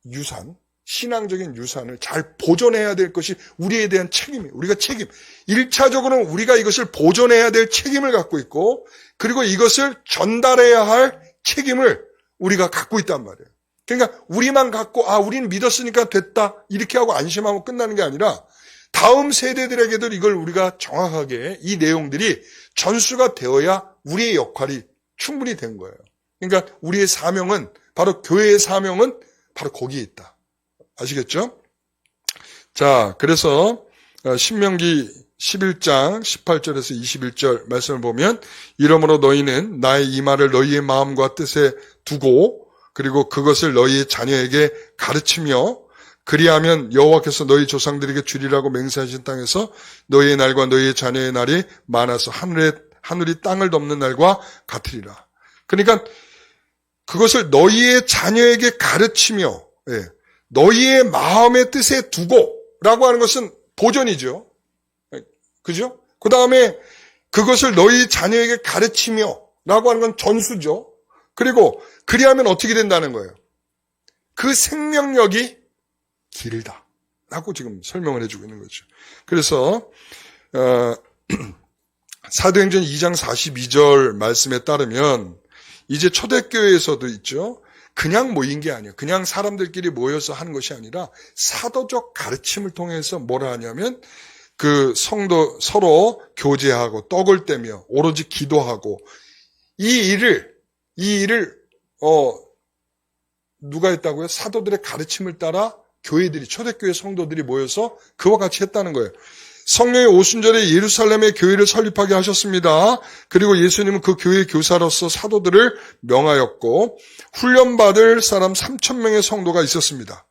유산, 신앙적인 유산을 잘 보존해야 될 것이 우리에 대한 책임이에요. 우리가 1차적으로는 우리가 이것을 보존해야 될 책임을 갖고 있고 그리고 이것을 전달해야 할 책임을 우리가 갖고 있단 말이에요. 그러니까 우리만 갖고 우리는 믿었으니까 됐다 이렇게 하고 안심하고 끝나는 게 아니라 다음 세대들에게도 이걸 우리가 정확하게 이 내용들이 전수가 되어야 우리의 역할이 충분히 된 거예요. 그러니까 우리의 사명은 바로 교회의 사명은 바로 거기에 있다. 아시겠죠? 자, 그래서 신명기 11장 18절에서 21절 말씀을 보면 이러므로 너희는 나의 이 말을 너희의 마음과 뜻에 두고 그리고 그것을 너희의 자녀에게 가르치며 그리하면 여호와께서 너희 조상들에게 주리라고 맹세하신 땅에서 너희의 날과 너희의 자녀의 날이 많아서 하늘이 땅을 덮는 날과 같으리라. 그러니까 그것을 너희의 자녀에게 가르치며 너희의 마음의 뜻에 두고라고 하는 것은 보존이죠. 그죠? 그 다음에 그것을 너희 자녀에게 가르치며 라고 하는 건 전수죠. 그리고 그리하면 어떻게 된다는 거예요? 그 생명력이 길다 라고 지금 설명을 해주고 있는 거죠. 그래서 사도행전 2장 42절 말씀에 따르면 이제 초대교회에서도 있죠. 그냥 모인 게 아니에요. 그냥 사람들끼리 모여서 하는 것이 아니라 사도적 가르침을 통해서 뭐라 하냐면 그 성도 서로 교제하고 떡을 떼며 오로지 기도하고 이 일을 누가 했다고요? 사도들의 가르침을 따라 교회들이 초대교회 성도들이 모여서 그와 같이 했다는 거예요. 성령의 오순절에 예루살렘의 교회를 설립하게 하셨습니다. 그리고 예수님은 그 교회의 교사로서 사도들을 명하였고 훈련받을 사람 3,000명의 성도가 있었습니다.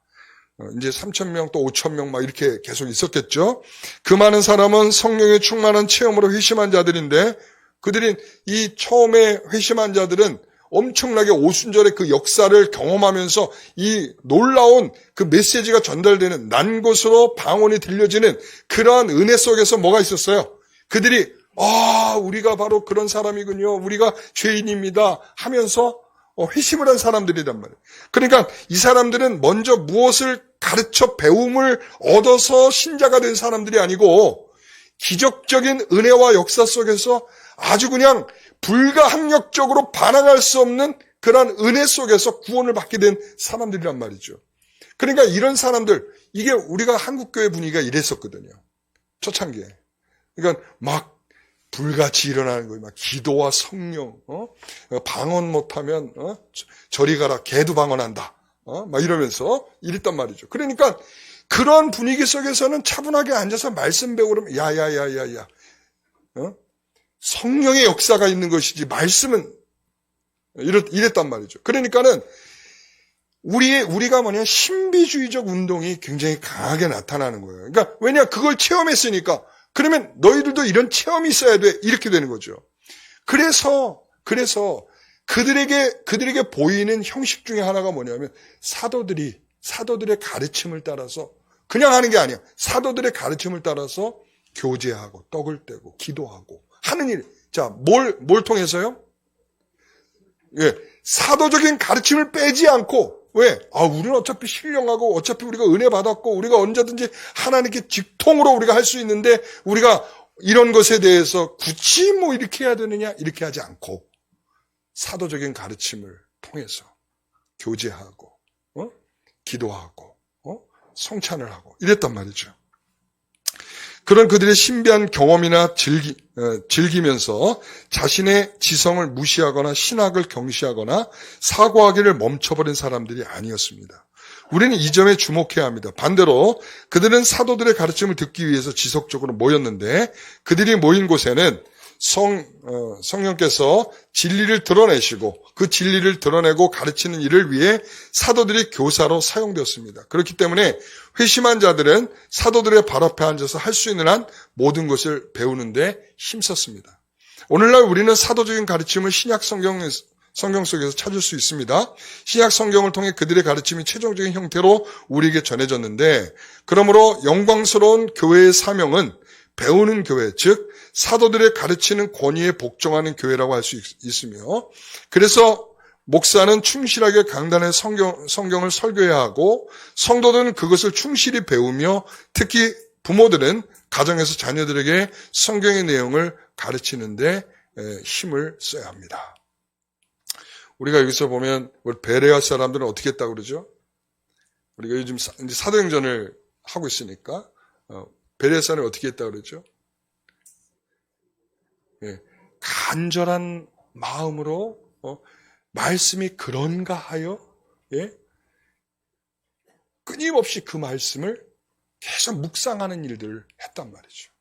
이제 3,000명 또 5,000명 막 이렇게 계속 있었겠죠. 그 많은 사람은 성령의 충만한 체험으로 회심한 자들인데 그들이 이 처음에 회심한 자들은 엄청나게 오순절의 그 역사를 경험하면서 이 놀라운 그 메시지가 전달되는 난 곳으로 방언이 들려지는 그러한 은혜 속에서 뭐가 있었어요? 그들이 우리가 바로 그런 사람이군요. 우리가 죄인입니다 하면서 회심을 한 사람들이란 말이에요. 그러니까 이 사람들은 먼저 무엇을 가르쳐 배움을 얻어서 신자가 된 사람들이 아니고 기적적인 은혜와 역사 속에서 아주 그냥 불가항력적으로 반항할 수 없는 그런 은혜 속에서 구원을 받게 된 사람들이란 말이죠. 그러니까 이런 사람들, 이게 우리가 한국교회 분위기가 이랬었거든요. 초창기에. 그러니까 막 불같이 일어나는 거예요. 막 기도와 성령, 방언 못하면 저리 가라, 개도 방언한다. 막 이러면서 이랬단 말이죠. 그러니까 그런 분위기 속에서는 차분하게 앉아서 말씀 배우려면 야야야야야. 성령의 역사가 있는 것이지 말씀은 이랬단 말이죠. 그러니까는 우리가 신비주의적 운동이 굉장히 강하게 나타나는 거예요. 그러니까 왜냐 그걸 체험했으니까 그러면 너희들도 이런 체험이 있어야 돼 이렇게 되는 거죠. 그래서 그들에게 보이는 형식 중에 하나가 뭐냐면 사도들의 가르침을 따라서 그냥 하는 게 아니야. 사도들의 가르침을 따라서 교제하고 떡을 떼고 기도하고 하는 일. 자, 뭘 통해서요? 사도적인 가르침을 빼지 않고 왜? 우리는 어차피 신령하고 어차피 우리가 은혜 받았고 우리가 언제든지 하나님께 직통으로 우리가 할 수 있는데 우리가 이런 것에 대해서 굳이 이렇게 해야 되느냐 이렇게 하지 않고 사도적인 가르침을 통해서 교제하고 기도하고 성찬을 하고 이랬단 말이죠. 그런 그들의 신비한 경험이나 즐기면서 자신의 지성을 무시하거나 신학을 경시하거나 사고하기를 멈춰버린 사람들이 아니었습니다. 우리는 이 점에 주목해야 합니다. 반대로 그들은 사도들의 가르침을 듣기 위해서 지속적으로 모였는데 그들이 모인 곳에는 성령께서 진리를 드러내시고 그 진리를 드러내고 가르치는 일을 위해 사도들이 교사로 사용되었습니다. 그렇기 때문에 회심한 자들은 사도들의 발 앞에 앉아서 할 수 있는 한 모든 것을 배우는데 힘썼습니다. 오늘날 우리는 사도적인 가르침을 신약 성경 속에서 찾을 수 있습니다. 신약 성경을 통해 그들의 가르침이 최종적인 형태로 우리에게 전해졌는데 그러므로 영광스러운 교회의 사명은 배우는 교회, 즉 사도들의 가르치는 권위에 복종하는 교회라고 할 수 있으며 그래서 목사는 충실하게 강단의 성경을 설교해야 하고 성도들은 그것을 충실히 배우며 특히 부모들은 가정에서 자녀들에게 성경의 내용을 가르치는데 힘을 써야 합니다. 우리가 여기서 보면 우리 베레아 사람들은 어떻게 했다고 그러죠? 우리가 요즘 이제 사도행전을 하고 있으니까 베레아 사람이 어떻게 했다고 그러죠? 예, 간절한 마음으로 말씀이 그런가 하여 예? 끊임없이 그 말씀을 계속 묵상하는 일들을 했단 말이죠.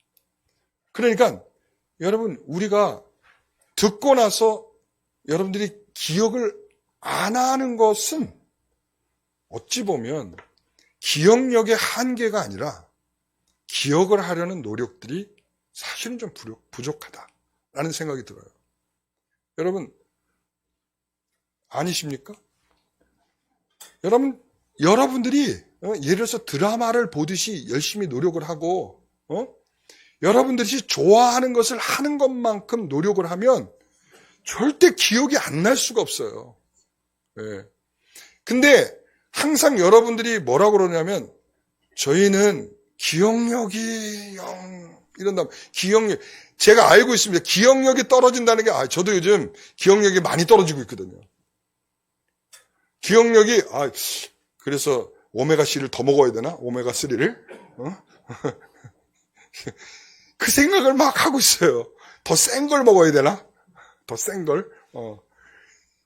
그러니까 여러분 우리가 듣고 나서 여러분들이 기억을 안 하는 것은 어찌 보면 기억력의 한계가 아니라 기억을 하려는 노력들이 사실은 좀 부족하다라는 생각이 들어요. 여러분 아니십니까? 여러분들이 예를 들어서 드라마를 보듯이 열심히 노력을 하고 여러분들이 좋아하는 것을 하는 것만큼 노력을 하면 절대 기억이 안 날 수가 없어요. 예. 근데 항상 여러분들이 뭐라고 그러냐면 저희는 기억력이 이런다면 기억력 제가 알고 있습니다. 기억력이 떨어진다는 게 저도 요즘 기억력이 많이 떨어지고 있거든요. 기억력이 그래서 오메가3를 더 먹어야 되나? 오메가3를? 그 생각을 막 하고 있어요. 더 센 걸 먹어야 되나? 더 센 걸?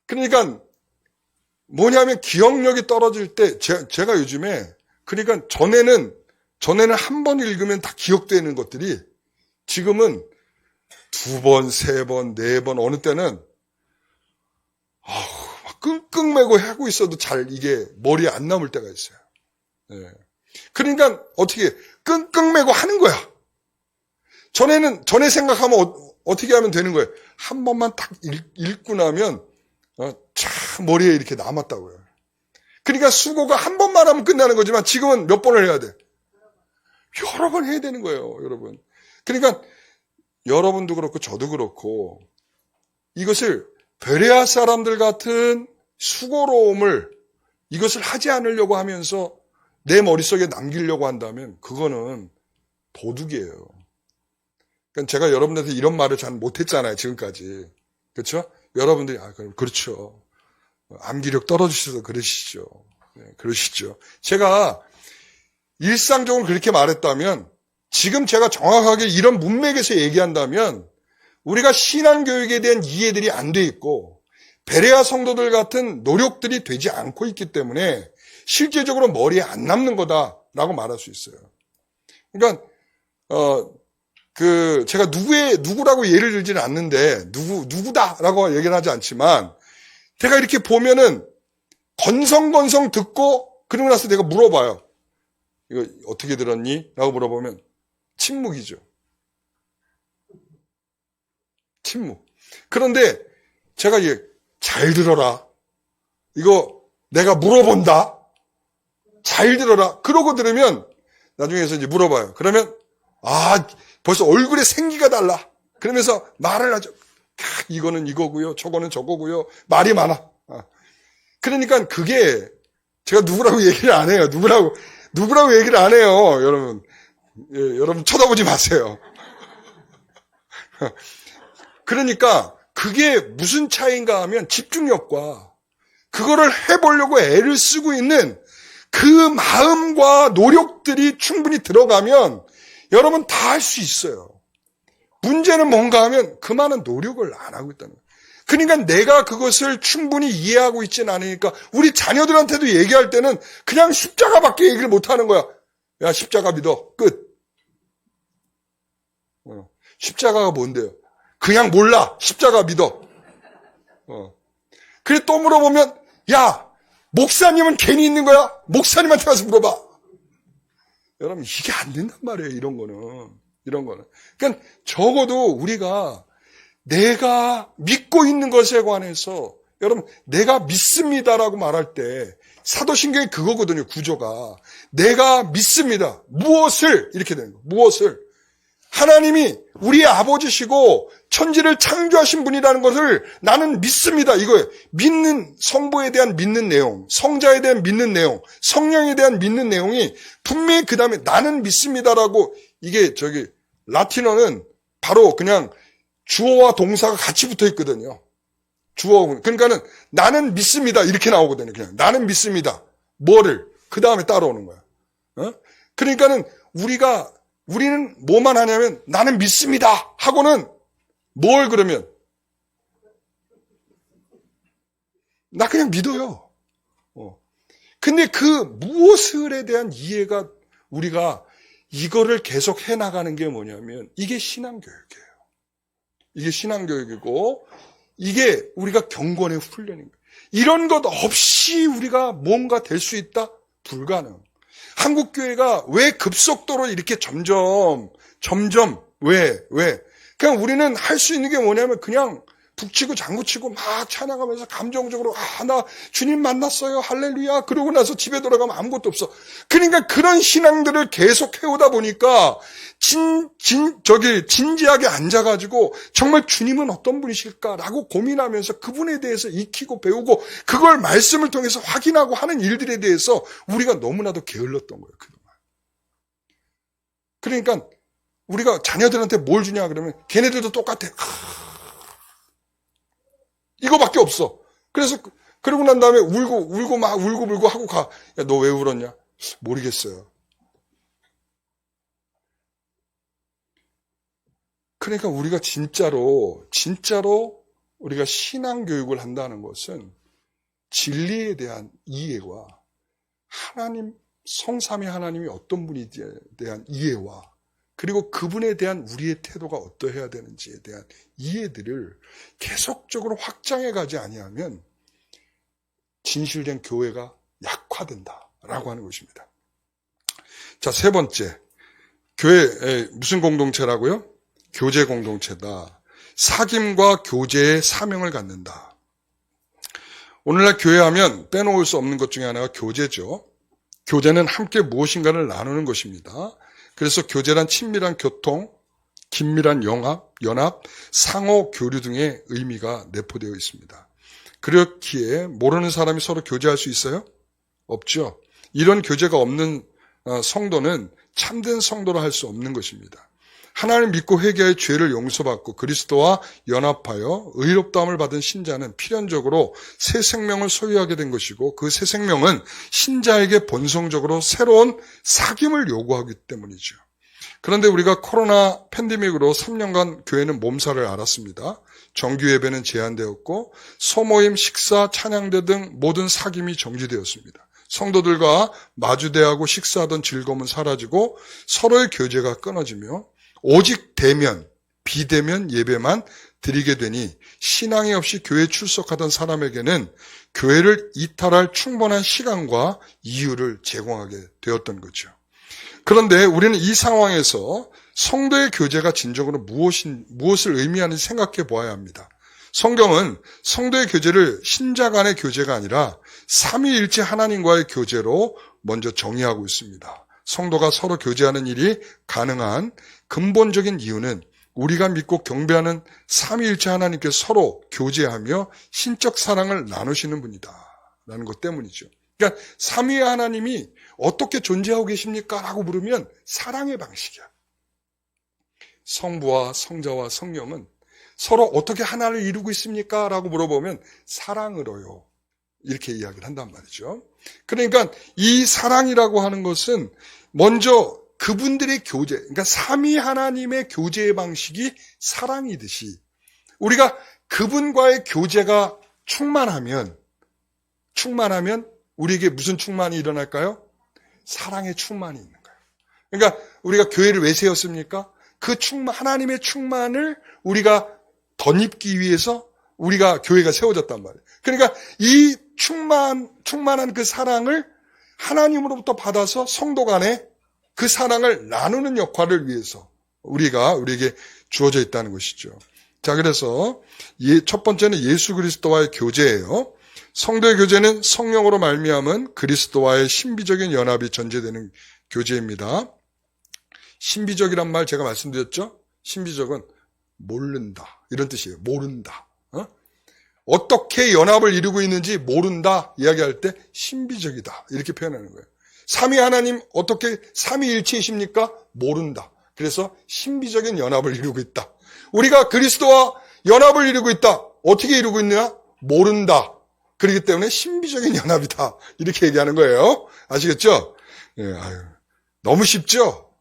그러니까 뭐냐면 기억력이 떨어질 때 제가 요즘에 그러니까 전에는 한 번 읽으면 다 기억되는 것들이 지금은 2번, 3번, 4번 어느 때는 막 끙끙매고 하고 있어도 잘 이게 머리에 안 남을 때가 있어요. 예. 그러니까 어떻게 끙끙매고 하는 거야. 전에 생각하면 어떻게 하면 되는 거예요. 한 번만 딱 읽고 나면 참 머리에 이렇게 남았다고요. 그러니까 수고가 한 번만 하면 끝나는 거지만 지금은 몇 번을 해야 돼? 여러 번 해야 되는 거예요, 여러분. 그러니까 여러분도 그렇고 저도 그렇고 이것을 베레아 사람들 같은 수고로움을 이것을 하지 않으려고 하면서 내 머릿속에 남기려고 한다면 그거는 도둑이에요. 그러니까 제가 여러분들한테 이런 말을 잘 못했잖아요, 지금까지. 그렇죠? 여러분들이 그렇죠. 암기력 떨어지셔서 그러시죠. 네, 그러시죠. 제가 일상적으로 그렇게 말했다면 지금 제가 정확하게 이런 문맥에서 얘기한다면 우리가 신앙교육에 대한 이해들이 안 돼 있고 베레아 성도들 같은 노력들이 되지 않고 있기 때문에 실제적으로 머리에 안 남는 거다라고 말할 수 있어요. 그러니까 제가 누구라고 예를 들지는 않는데 누구다라고 얘기는 하지 않지만 제가 이렇게 보면은 건성건성 듣고 그러고 나서 내가 물어봐요. 이거 어떻게 들었니? 라고 물어보면 침묵이죠. 침묵. 그런데 제가 잘 들어라. 이거 내가 물어본다. 잘 들어라. 그러고 들으면 나중에서 이제 물어봐요. 그러면 벌써 얼굴에 생기가 달라. 그러면서 말을 하죠. 이거는 이거고요. 저거는 저거고요. 말이 많아. 그러니까 그게 제가 누구라고 얘기를 안 해요. 누구라고 얘기를 안 해요. 여러분. 예, 여러분 쳐다보지 마세요. 그러니까 그게 무슨 차이인가 하면 집중력과 그거를 해보려고 애를 쓰고 있는 그 마음과 노력들이 충분히 들어가면 여러분 다 할 수 있어요. 문제는 뭔가 하면 그 많은 노력을 안 하고 있다는 거예요. 그러니까 내가 그것을 충분히 이해하고 있지는 않으니까 우리 자녀들한테도 얘기할 때는 그냥 십자가밖에 얘기를 못하는 거야. 야, 십자가 믿어. 끝. 십자가가 뭔데요? 그냥 몰라. 십자가 믿어. 그래 또 물어보면 야, 목사님은 괜히 있는 거야? 목사님한테 가서 물어봐. 여러분 이게 안 된단 말이에요. 이런 거는. 그러니까 적어도 우리가 내가 믿고 있는 것에 관해서 여러분 내가 믿습니다라고 말할 때 사도신경이 그거거든요. 구조가. 내가 믿습니다. 무엇을 이렇게 되는 거예요. 무엇을. 하나님이 우리의 아버지시고 천지를 창조하신 분이라는 것을 나는 믿습니다. 이거예요. 믿는 성부에 대한 믿는 내용, 성자에 대한 믿는 내용, 성령에 대한 믿는 내용이 분명히 그 다음에 나는 믿습니다라고 이게 라틴어는 바로 그냥 주어와 동사가 같이 붙어 있거든요. 주어. 그러니까는 나는 믿습니다. 이렇게 나오거든요. 그냥 나는 믿습니다. 뭐를? 그 다음에 따라오는 거야. 그러니까는 우리는 뭐만 하냐면 나는 믿습니다. 하고는 뭘 그러면? 나 그냥 믿어요. 근데 그 무엇을에 대한 이해가 우리가 이거를 계속 해나가는 게 뭐냐면 이게 신앙교육이에요. 이게 신앙교육이고 이게 우리가 경건의 훈련인 거예요. 이런 것 없이 우리가 뭔가 될 수 있다? 불가능. 한국교회가 왜 급속도로 이렇게 점점 왜? 그냥 우리는 할 수 있는 게 뭐냐면 그냥 북치고 장구치고 막 찬양하면서 감정적으로 나 주님 만났어요. 할렐루야. 그러고 나서 집에 돌아가면 아무것도 없어. 그러니까 그런 신앙들을 계속 해오다 보니까 진지하게 앉아가지고 정말 주님은 어떤 분이실까라고 고민하면서 그분에 대해서 익히고 배우고 그걸 말씀을 통해서 확인하고 하는 일들에 대해서 우리가 너무나도 게을렀던 거예요. 그동안. 그러니까 우리가 자녀들한테 뭘 주냐 그러면 걔네들도 똑같아. 이거밖에 없어. 그래서 그러고 난 다음에 울고 하고 가. 야, 너 왜 울었냐? 모르겠어요. 그러니까 우리가 진짜로 우리가 신앙 교육을 한다는 것은 진리에 대한 이해와 하나님 성삼위 하나님이 어떤 분인지에 대한 이해와 그리고 그분에 대한 우리의 태도가 어떠해야 되는지에 대한 이해들을 계속적으로 확장해 가지 아니하면 진실된 교회가 약화된다라고 하는 것입니다. 자, 세 번째. 교회 무슨 공동체라고요? 교제 공동체다. 사귐과 교제의 사명을 갖는다. 오늘날 교회하면 빼놓을 수 없는 것 중에 하나가 교제죠. 교제는 함께 무엇인가를 나누는 것입니다. 그래서 교제란 친밀한 교통, 긴밀한 연합, 상호 교류 등의 의미가 내포되어 있습니다. 그렇기에 모르는 사람이 서로 교제할 수 있어요? 없죠. 이런 교제가 없는 성도는 참된 성도로 할 수 없는 것입니다. 하나님을 믿고 회개하여 죄를 용서받고 그리스도와 연합하여 의롭다함을 받은 신자는 필연적으로 새 생명을 소유하게 된 것이고 그 새 생명은 신자에게 본성적으로 새로운 사귐을 요구하기 때문이죠. 그런데 우리가 코로나 팬데믹으로 3년간 교회는 몸살을 앓았습니다. 정규 예배는 제한되었고 소모임, 식사, 찬양대 등 모든 사귐이 정지되었습니다. 성도들과 마주대하고 식사하던 즐거움은 사라지고 서로의 교제가 끊어지며 오직 대면, 비대면 예배만 드리게 되니 신앙이 없이 교회에 출석하던 사람에게는 교회를 이탈할 충분한 시간과 이유를 제공하게 되었던 거죠. 그런데 우리는 이 상황에서 성도의 교제가 진정으로 무엇을 의미하는지 생각해 보아야 합니다. 성경은 성도의 교제를 신자 간의 교제가 아니라 삼위일체 하나님과의 교제로 먼저 정의하고 있습니다. 성도가 서로 교제하는 일이 가능한 근본적인 이유는 우리가 믿고 경배하는 삼위일체 하나님께 서로 교제하며 신적 사랑을 나누시는 분이다 라는 것 때문이죠. 그러니까 삼위 하나님이 어떻게 존재하고 계십니까? 라고 물으면 사랑의 방식이야. 성부와 성자와 성령은 서로 어떻게 하나를 이루고 있습니까? 라고 물어보면 사랑으로요. 이렇게 이야기를 한단 말이죠. 그러니까 이 사랑이라고 하는 것은 먼저 그분들의 교제, 그러니까 삼위 하나님의 교제의 방식이 사랑이듯이 우리가 그분과의 교제가 충만하면 우리에게 무슨 충만이 일어날까요? 사랑의 충만이 있는 거예요. 그러니까 우리가 교회를 왜 세웠습니까? 그 하나님의 충만을 우리가 덧입기 위해서 우리가 교회가 세워졌단 말이에요. 그러니까 이 충만한 그 사랑을 하나님으로부터 받아서 성도 간에 그 사랑을 나누는 역할을 위해서 우리에게 주어져 있다는 것이죠. 자, 그래서 첫 번째는 예수 그리스도와의 교제예요. 성도의 교제는 성령으로 말미암은 그리스도와의 신비적인 연합이 전제되는 교제입니다. 신비적이란 말 제가 말씀드렸죠? 신비적은 모른다 이런 뜻이에요. 모른다. 어떻게 연합을 이루고 있는지 모른다 이야기할 때 신비적이다 이렇게 표현하는 거예요. 삼위 하나님 어떻게 삼위일체이십니까? 모른다. 그래서 신비적인 연합을 이루고 있다. 우리가 그리스도와 연합을 이루고 있다. 어떻게 이루고 있느냐? 모른다. 그렇기 때문에 신비적인 연합이다. 이렇게 얘기하는 거예요. 아시겠죠? 예, 아유, 너무 쉽죠?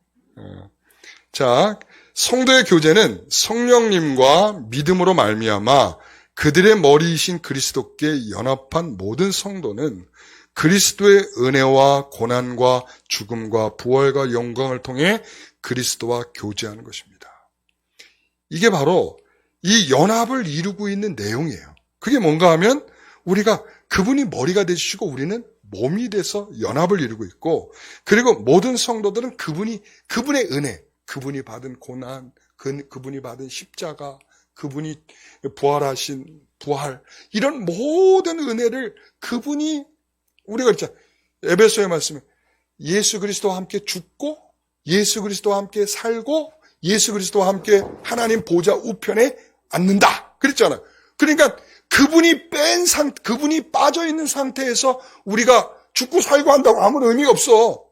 자, 성도의 교제는 성령님과 믿음으로 말미암아 그들의 머리이신 그리스도께 연합한 모든 성도는 그리스도의 은혜와 고난과 죽음과 부활과 영광을 통해 그리스도와 교제하는 것입니다. 이게 바로 이 연합을 이루고 있는 내용이에요. 그게 뭔가 하면 우리가 그분이 머리가 되시고 우리는 몸이 돼서 연합을 이루고 있고, 그리고 모든 성도들은 그분의 은혜, 그분이 받은 고난, 그분이 받은 십자가, 그분이 부활하신 부활, 이런 모든 은혜를 그분이, 우리가 그랬잖아요. 에베소의 말씀에 예수 그리스도와 함께 죽고 예수 그리스도와 함께 살고 예수 그리스도와 함께 하나님 보좌 우편에 앉는다 그랬잖아요. 그러니까 그분이 빠져 있는 상태에서 우리가 죽고 살고 한다고 아무런 의미가 없어.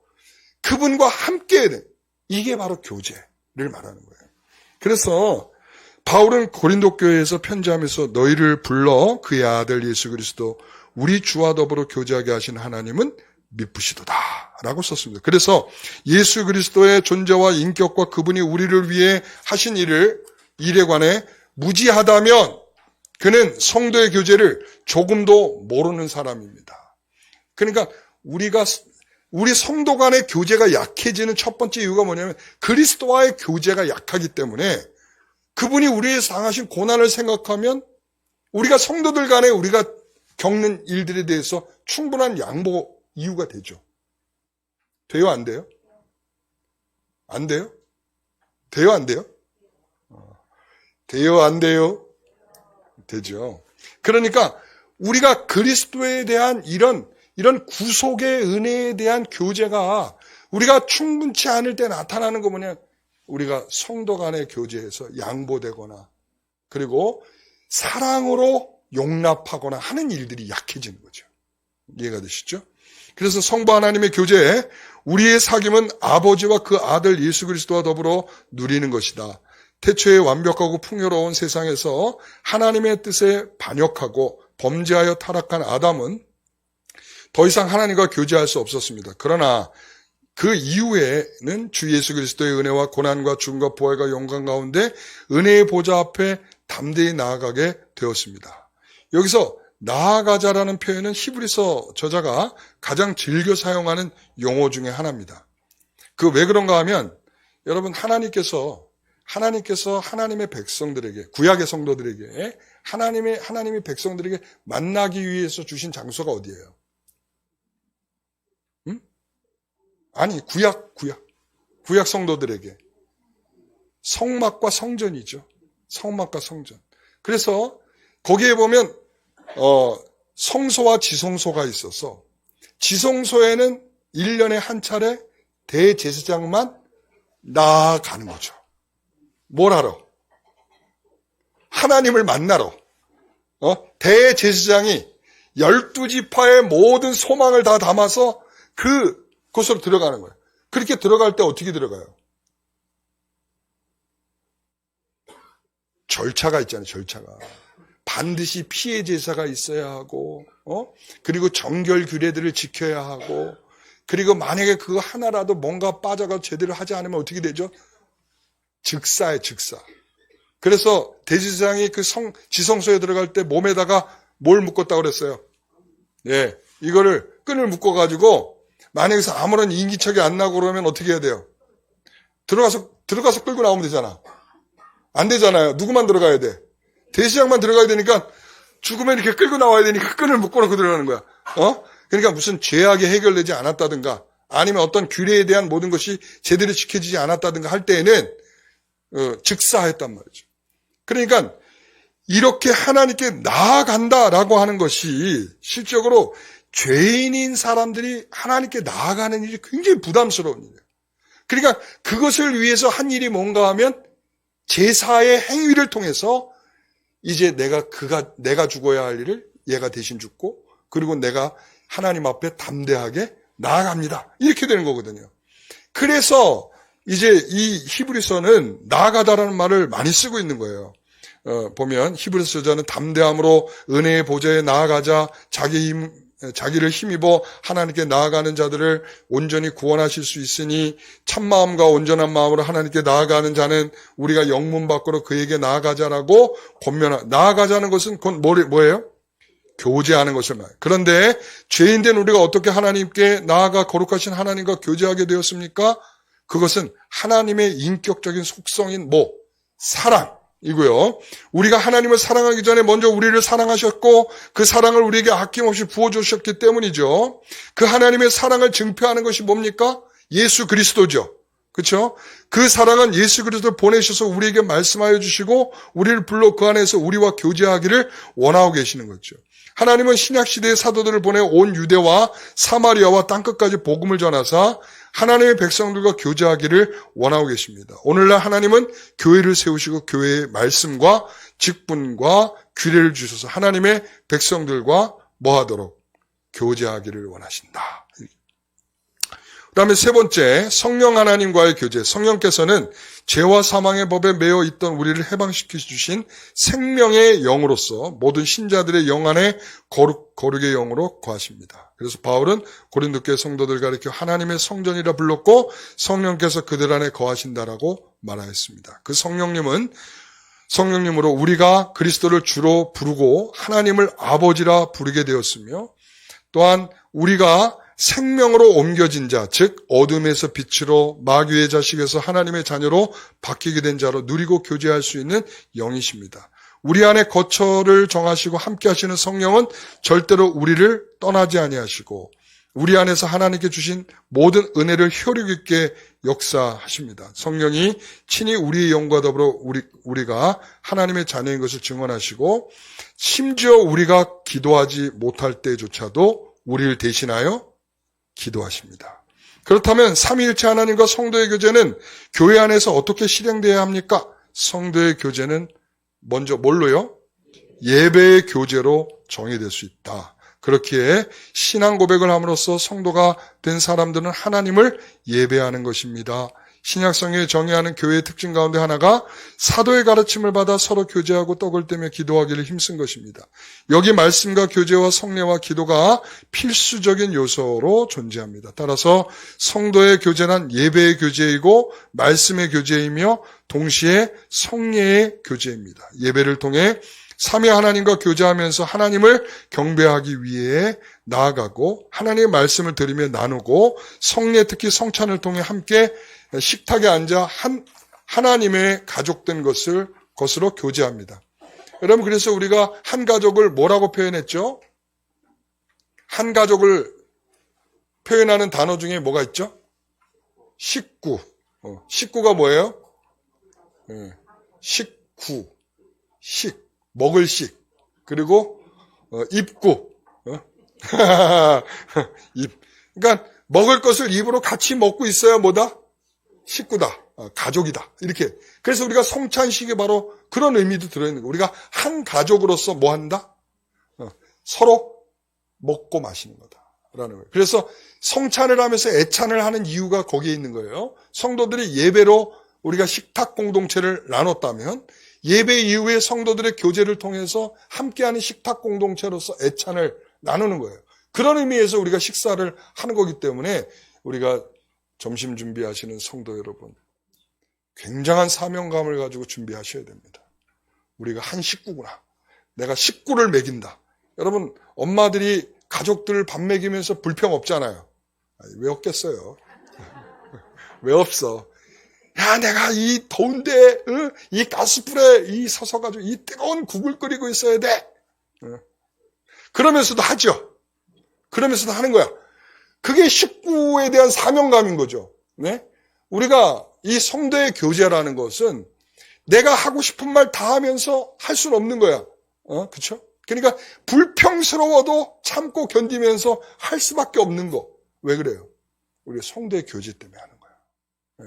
그분과 함께 해야 돼. 이게 바로 교제를 말하는 거예요. 그래서 바울은 고린도 교회에서 편지하면서 너희를 불러 그의 아들 예수 그리스도 우리 주와 더불어 교제하게 하신 하나님은 미쁘시도다 라고 썼습니다. 그래서 예수 그리스도의 존재와 인격과 그분이 우리를 위해 하신 일에 관해 무지하다면 그는 성도의 교제를 조금도 모르는 사람입니다. 그러니까 우리 성도 간의 교제가 약해지는 첫 번째 이유가 뭐냐면 그리스도와의 교제가 약하기 때문에 그분이 우리의 당하신 고난을 생각하면 우리가 성도들 간에 우리가 겪는 일들에 대해서 충분한 양보 이유가 되죠. 돼요? 안 돼요? 안 돼요? 돼요? 안 돼요? 돼요? 안 돼요? 되죠. 그러니까 우리가 그리스도에 대한 이런 구속의 은혜에 대한 교제가 우리가 충분치 않을 때 나타나는 거 뭐냐? 우리가 성도 간의 교제에서 양보되거나 그리고 사랑으로 용납하거나 하는 일들이 약해지는 거죠. 이해가 되시죠? 그래서 성부 하나님의 교제에 우리의 사귐은 아버지와 그 아들 예수 그리스도와 더불어 누리는 것이다. 태초에 완벽하고 풍요로운 세상에서 하나님의 뜻에 반역하고 범죄하여 타락한 아담은 더 이상 하나님과 교제할 수 없었습니다. 그러나 그 이후에는 주 예수 그리스도의 은혜와 고난과 죽음과 부활과 영광 가운데 은혜의 보좌 앞에 담대히 나아가게 되었습니다. 여기서 나아가자라는 표현은 히브리서 저자가 가장 즐겨 사용하는 용어 중에 하나입니다. 그 왜 그런가 하면 여러분 하나님께서 하나님의 백성들에게 구약의 성도들에게 하나님의 백성들에게 만나기 위해서 주신 장소가 어디예요? 응? 아니 구약 성도들에게 성막과 성전이죠. 성막과 성전. 그래서 거기에 보면 성소와 지성소가 있어서 지성소에는 1년에 한 차례 대제사장만 나아가는 거죠. 뭘 하러? 하나님을 만나러. 대제사장이 12지파의 모든 소망을 다 담아서 그곳으로 들어가는 거예요. 그렇게 들어갈 때 어떻게 들어가요? 절차가 있잖아요. 절차가. 반드시 피해 제사가 있어야 하고, 그리고 정결 규례들을 지켜야 하고, 그리고 만약에 그거 하나라도 뭔가 빠져가 제대로 하지 않으면 어떻게 되죠? 즉사예요, 즉사. 그래서 대제사장이 그 지성소에 들어갈 때 몸에다가 뭘 묶었다고 그랬어요? 예, 이거를 끈을 묶어가지고 만약에 아무런 인기척이 안 나고 그러면 어떻게 해야 돼요? 들어가서 끌고 나오면 되잖아. 안 되잖아요. 누구만 들어가야 돼? 대제사장만 들어가야 되니까 죽으면 이렇게 끌고 나와야 되니까 끈을 묶어놓고 들어가는 거야. 그러니까 무슨 죄악이 해결되지 않았다든가 아니면 어떤 규례에 대한 모든 것이 제대로 지켜지지 않았다든가 할 때에는 즉사했단 말이죠. 그러니까 이렇게 하나님께 나아간다라고 하는 것이 실적으로 죄인인 사람들이 하나님께 나아가는 일이 굉장히 부담스러운 일이에요. 그러니까 그것을 위해서 한 일이 뭔가 하면 제사의 행위를 통해서 이제 내가 죽어야 할 일을 얘가 대신 죽고 그리고 내가 하나님 앞에 담대하게 나아갑니다. 이렇게 되는 거거든요. 그래서 이제 이 히브리서는 나아가다라는 말을 많이 쓰고 있는 거예요. 보면 히브리서 저자는 담대함으로 은혜의 보좌에 나아가자 자기를 힘입어 하나님께 나아가는 자들을 온전히 구원하실 수 있으니 참마음과 온전한 마음으로 하나님께 나아가는 자는 우리가 영문 밖으로 그에게 나아가자라고 나아가자는 것은 그건 뭐예요? 교제하는 것을 말해요. 그런데 죄인된 우리가 어떻게 하나님께 나아가 거룩하신 하나님과 교제하게 되었습니까? 그것은 하나님의 인격적인 속성인 사랑이고요. 우리가 하나님을 사랑하기 전에 먼저 우리를 사랑하셨고 그 사랑을 우리에게 아낌없이 부어주셨기 때문이죠. 그 하나님의 사랑을 증표하는 것이 뭡니까? 예수 그리스도죠. 그렇죠? 그 사랑은 예수 그리스도를 보내셔서 우리에게 말씀하여 주시고 우리를 불러 그 안에서 우리와 교제하기를 원하고 계시는 거죠. 하나님은 신약시대의 사도들을 보내 온 유대와 사마리아와 땅끝까지 복음을 전하사 하나님의 백성들과 교제하기를 원하고 계십니다. 오늘날 하나님은 교회를 세우시고 교회의 말씀과 직분과 규례를 주셔서 하나님의 백성들과 뭐하도록 교제하기를 원하신다. 그 다음에 세 번째, 성령 하나님과의 교제. 성령께서는 죄와 사망의 법에 매여 있던 우리를 해방시켜 주신 생명의 영으로서 모든 신자들의 영 안에 거룩의 영으로 거하십니다. 그래서 바울은 고린도교회 성도들 가리켜 하나님의 성전이라 불렀고 성령께서 그들 안에 거하신다라고 말하였습니다. 그 성령님으로 우리가 그리스도를 주로 부르고 하나님을 아버지라 부르게 되었으며 또한 우리가 생명으로 옮겨진 자, 즉 어둠에서 빛으로 마귀의 자식에서 하나님의 자녀로 바뀌게 된 자로 누리고 교제할 수 있는 영이십니다. 우리 안에 거처를 정하시고 함께 하시는 성령은 절대로 우리를 떠나지 아니하시고 우리 안에서 하나님께 주신 모든 은혜를 효력 있게 역사하십니다. 성령이 친히 우리의 영과 더불어 우리가 하나님의 자녀인 것을 증언하시고 심지어 우리가 기도하지 못할 때조차도 우리를 대신하여 기도하십니다. 그렇다면 삼위일체 하나님과 성도의 교제는 교회 안에서 어떻게 실행되어야 합니까? 성도의 교제는 먼저 뭘로요? 예배의 교제로 정의될 수 있다. 그렇기에 신앙 고백을 함으로써 성도가 된 사람들은 하나님을 예배하는 것입니다. 신약성경에 정의하는 교회의 특징 가운데 하나가 사도의 가르침을 받아 서로 교제하고 떡을 떼며 기도하기를 힘쓴 것입니다. 여기 말씀과 교제와 성례와 기도가 필수적인 요소로 존재합니다. 따라서 성도의 교제는 예배의 교제이고 말씀의 교제이며 동시에 성례의 교제입니다. 예배를 통해 삼위 하나님과 교제하면서 하나님을 경배하기 위해 나아가고 하나님의 말씀을 들으며 나누고 성례 특히 성찬을 통해 함께 식탁에 앉아 하나님의 가족된 것으로 교제합니다. 여러분 그래서 우리가 한 가족을 뭐라고 표현했죠? 한 가족을 표현하는 단어 중에 뭐가 있죠? 식구. 식구가 뭐예요? 식구. 먹을 식. 그리고 입구. 그러니까 먹을 것을 입으로 같이 먹고 있어야 뭐다? 식구다. 가족이다. 이렇게. 그래서 우리가 성찬식이 바로 그런 의미도 들어있는 거예요. 우리가 한 가족으로서 뭐 한다? 서로 먹고 마시는 거다라는 거예요. 그래서 성찬을 하면서 애찬을 하는 이유가 거기에 있는 거예요. 성도들이 예배로 우리가 식탁 공동체를 나눴다면 예배 이후에 성도들의 교제를 통해서 함께하는 식탁 공동체로서 애찬을 나누는 거예요. 그런 의미에서 우리가 식사를 하는 거기 때문에 우리가 점심 준비하시는 성도 여러분, 굉장한 사명감을 가지고 준비하셔야 됩니다. 우리가 한 식구구나. 내가 식구를 먹인다. 여러분, 엄마들이 가족들 밥 먹이면서 불평 없잖아요. 왜 없겠어요? 왜 없어? 야, 내가 이 더운데, 이 가스불에 이 서서가지고 이 뜨거운 국을 끓이고 있어야 돼. 그러면서도 하죠. 그러면서도 하는 거야. 그게 식구에 대한 사명감인 거죠. 네? 우리가 이 성도의 교제라는 것은 내가 하고 싶은 말 다 하면서 할 수는 없는 거야. 그쵸? 그러니까 불평스러워도 참고 견디면서 할 수밖에 없는 거. 왜 그래요? 우리가 성도의 교제 때문에 하는 거야. 네.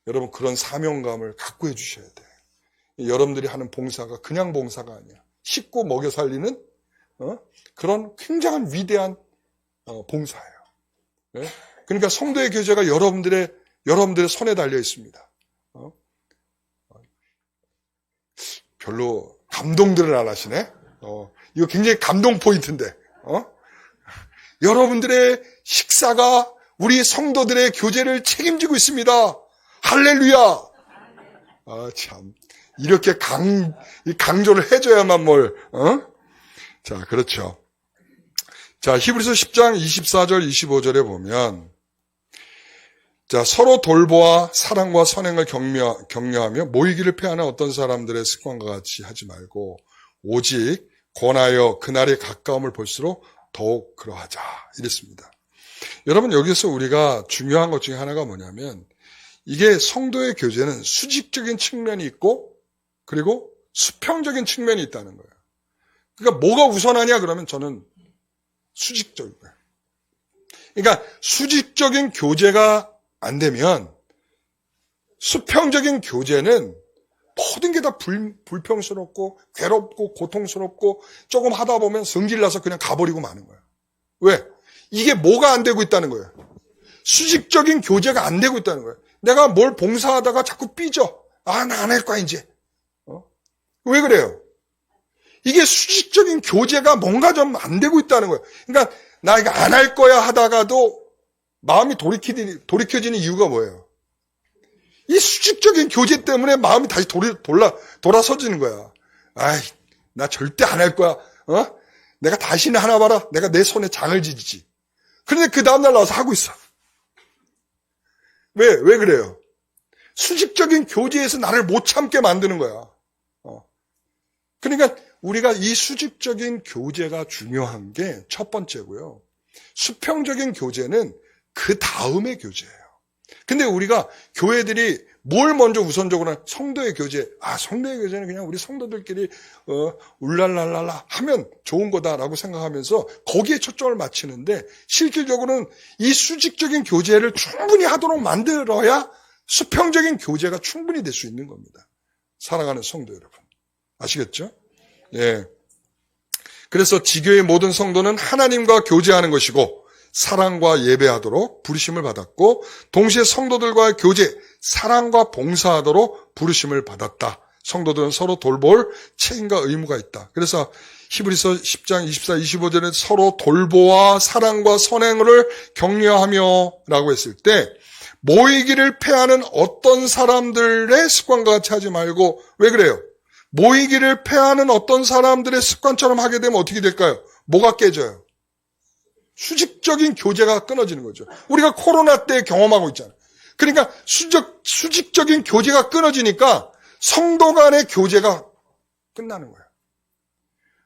여러분 그런 사명감을 갖고 해주셔야 돼. 여러분들이 하는 봉사가 그냥 봉사가 아니야. 식구 먹여 살리는 그런 굉장한 위대한 봉사예요. 네? 그러니까 성도의 교제가 여러분들의 손에 달려 있습니다. 별로 감동들을 안 하시네. 이거 굉장히 감동 포인트인데. 여러분들의 식사가 우리 성도들의 교제를 책임지고 있습니다. 할렐루야. 참. 이렇게 강조를 해줘야만 자, 그렇죠. 자, 히브리서 10장 24절, 25절에 보면, 자, 서로 돌보아 사랑과 선행을 격려하며 모이기를 패하는 어떤 사람들의 습관과 같이 하지 말고, 오직 권하여 그날의 가까움을 볼수록 더욱 그러하자. 이랬습니다. 여러분, 여기서 우리가 중요한 것 중에 하나가 뭐냐면, 이게 성도의 교제는 수직적인 측면이 있고, 그리고 수평적인 측면이 있다는 거예요. 그러니까 뭐가 우선하냐 그러면 저는 수직적인 거예요. 그러니까 수직적인 교제가 안 되면 수평적인 교제는 모든 게 다 불평스럽고 괴롭고 고통스럽고 조금 하다 보면 성질나서 그냥 가버리고 마는 거예요. 왜? 이게 뭐가 안 되고 있다는 거예요. 수직적인 교제가 안 되고 있다는 거예요. 내가 뭘 봉사하다가 자꾸 삐져. 나 안 할 거야 이제. 왜 그래요? 이게 수직적인 교제가 뭔가 좀 안 되고 있다는 거예요. 그러니까 나 이거 안 할 거야 하다가도 마음이 돌이켜지는 이유가 뭐예요? 이 수직적인 교제 때문에 마음이 다시 돌아서지는 거야. 나 절대 안 할 거야. 내가 다시는 하나 봐라. 내가 내 손에 장을 지지지. 그런데 그 다음날 나와서 하고 있어. 왜 그래요? 수직적인 교제에서 나를 못 참게 만드는 거야. 그러니까 우리가 이 수직적인 교제가 중요한 게 첫 번째고요. 수평적인 교제는 그 다음의 교제예요. 근데 우리가 교회들이 뭘 먼저 우선적으로 성도의 교제, 성도의 교제는 그냥 우리 성도들끼리 울랄랄랄라 하면 좋은 거다라고 생각하면서 거기에 초점을 맞추는데 실질적으로는 이 수직적인 교제를 충분히 하도록 만들어야 수평적인 교제가 충분히 될 수 있는 겁니다. 사랑하는 성도 여러분. 아시겠죠? 예. 그래서 지교의 모든 성도는 하나님과 교제하는 것이고 사랑과 예배하도록 부르심을 받았고 동시에 성도들과의 교제, 사랑과 봉사하도록 부르심을 받았다. 성도들은 서로 돌볼 책임과 의무가 있다. 그래서 히브리서 10장 24, 25절에 서로 돌보아 사랑과 선행을 격려하며 라고 했을 때 모이기를 패하는 어떤 사람들의 습관과 같이 하지 말고 왜 그래요? 모이기를 패하는 어떤 사람들의 습관처럼 하게 되면 어떻게 될까요? 뭐가 깨져요? 수직적인 교제가 끊어지는 거죠. 우리가 코로나 때 경험하고 있잖아요. 그러니까 수직적인 교제가 끊어지니까 성도 간의 교제가 끝나는 거예요.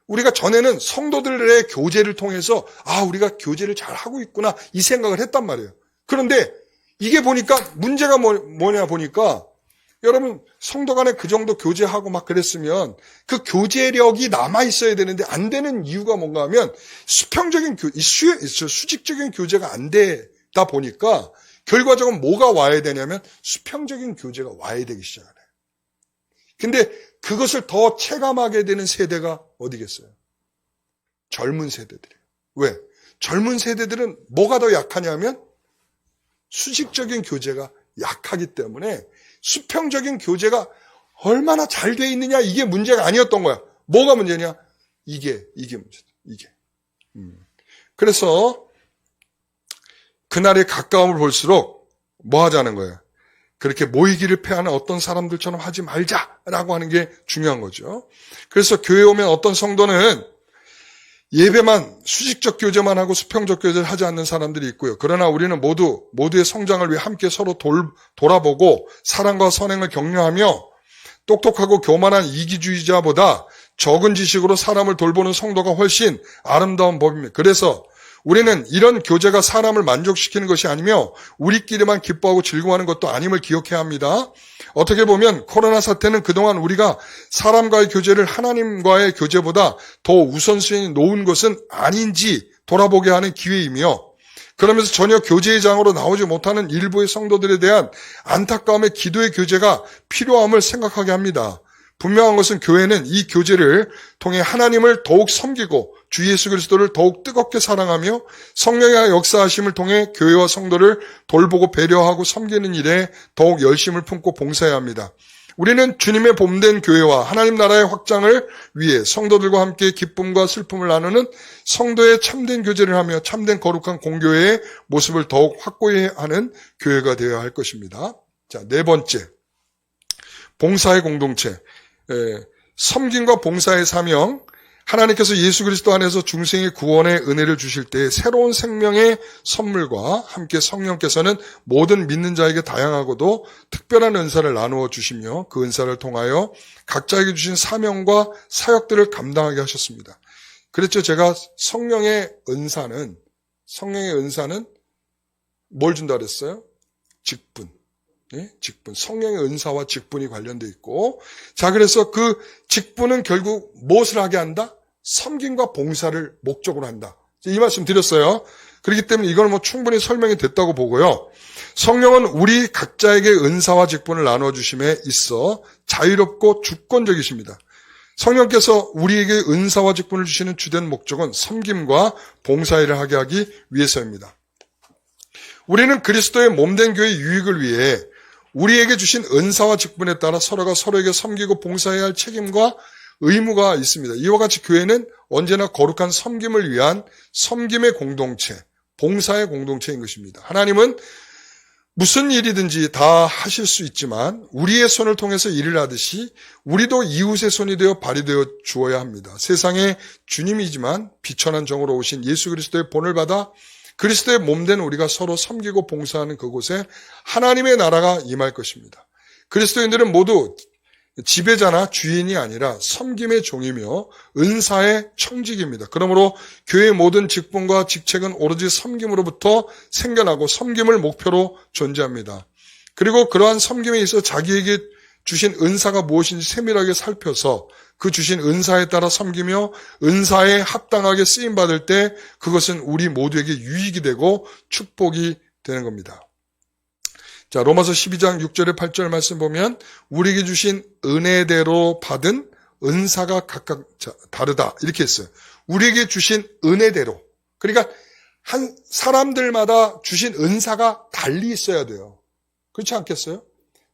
우리가 전에는 성도들의 교제를 통해서 우리가 교제를 잘 하고 있구나 이 생각을 했단 말이에요. 그런데 이게 보니까 문제가 뭐냐 보니까 여러분 성도 간에 그 정도 교제하고 막 그랬으면 그 교제력이 남아있어야 되는데 안 되는 이유가 뭔가 하면 수직적인 교제가 안 되다 보니까 결과적으로 뭐가 와야 되냐면 수평적인 교제가 와야 되기 시작하네요. 근데 그것을 더 체감하게 되는 세대가 어디겠어요? 젊은 세대들이에요. 왜? 젊은 세대들은 뭐가 더 약하냐면 수직적인 교제가 약하기 때문에 수평적인 교제가 얼마나 잘 돼 있느냐 이게 문제가 아니었던 거야. 뭐가 문제냐? 이게 문제다. 이게. 그래서 그날의 가까움을 볼수록 뭐 하자는 거예요? 그렇게 모이기를 패하는 어떤 사람들처럼 하지 말자라고 하는 게 중요한 거죠. 그래서 교회에 오면 어떤 성도는 예배만 수직적 교제만 하고 수평적 교제를 하지 않는 사람들이 있고요. 그러나 우리는 모두의 성장을 위해 함께 서로 돌아보고 사랑과 선행을 격려하며 똑똑하고 교만한 이기주의자보다 적은 지식으로 사람을 돌보는 성도가 훨씬 아름다운 법입니다. 그래서 우리는 이런 교제가 사람을 만족시키는 것이 아니며 우리끼리만 기뻐하고 즐거워하는 것도 아님을 기억해야 합니다. 어떻게 보면 코로나 사태는 그동안 우리가 사람과의 교제를 하나님과의 교제보다 더 우선순위 놓은 것은 아닌지 돌아보게 하는 기회이며 그러면서 전혀 교제의 장으로 나오지 못하는 일부의 성도들에 대한 안타까움의 기도의 교제가 필요함을 생각하게 합니다. 분명한 것은 교회는 이 교제를 통해 하나님을 더욱 섬기고 주 예수 그리스도를 더욱 뜨겁게 사랑하며 성령의 역사하심을 통해 교회와 성도를 돌보고 배려하고 섬기는 일에 더욱 열심을 품고 봉사해야 합니다. 우리는 주님의 봄된 교회와 하나님 나라의 확장을 위해 성도들과 함께 기쁨과 슬픔을 나누는 성도의 참된 교제를 하며 참된 거룩한 공교회의 모습을 더욱 확고히 하는 교회가 되어야 할 것입니다. 자, 네 번째, 봉사의 공동체. 섬김과 봉사의 사명. 하나님께서 예수 그리스도 안에서 중생의 구원의 은혜를 주실 때 새로운 생명의 선물과 함께 성령께서는 모든 믿는 자에게 다양하고도 특별한 은사를 나누어 주시며 그 은사를 통하여 각자에게 주신 사명과 사역들을 감당하게 하셨습니다. 그랬죠. 제가 성령의 은사는 뭘 준다 그랬어요? 직분. 직분. 성령의 은사와 직분이 관련되어 있고, 자, 그래서 그 직분은 결국 무엇을 하게 한다? 섬김과 봉사를 목적으로 한다. 이 말씀 드렸어요. 그렇기 때문에 이건 충분히 설명이 됐다고 보고요. 성령은 우리 각자에게 은사와 직분을 나누어 주심에 있어 자유롭고 주권적이십니다. 성령께서 우리에게 은사와 직분을 주시는 주된 목적은 섬김과 봉사일을 하게 하기 위해서입니다. 우리는 그리스도의 몸된 교회의 유익을 위해 우리에게 주신 은사와 직분에 따라 서로가 서로에게 섬기고 봉사해야 할 책임과 의무가 있습니다. 이와 같이 교회는 언제나 거룩한 섬김을 위한 섬김의 공동체, 봉사의 공동체인 것입니다. 하나님은 무슨 일이든지 다 하실 수 있지만 우리의 손을 통해서 일을 하듯이 우리도 이웃의 손이 되어 발휘되어 주어야 합니다. 세상의 주님이지만 비천한 종으로 오신 예수 그리스도의 본을 받아 그리스도의 몸된 우리가 서로 섬기고 봉사하는 그곳에 하나님의 나라가 임할 것입니다. 그리스도인들은 모두 지배자나 주인이 아니라 섬김의 종이며 은사의 청직입니다. 그러므로 교회의 모든 직분과 직책은 오로지 섬김으로부터 생겨나고 섬김을 목표로 존재합니다. 그리고 그러한 섬김에 있어 자기에게 주신 은사가 무엇인지 세밀하게 살펴서 그 주신 은사에 따라 섬기며 은사에 합당하게 쓰임받을 때 그것은 우리 모두에게 유익이 되고 축복이 되는 겁니다. 자, 로마서 12장 6절에 8절 말씀 보면 우리에게 주신 은혜대로 받은 은사가 각각 다르다 이렇게 했어요. 우리에게 주신 은혜대로. 그러니까 한 사람들마다 주신 은사가 달리 있어야 돼요. 그렇지 않겠어요?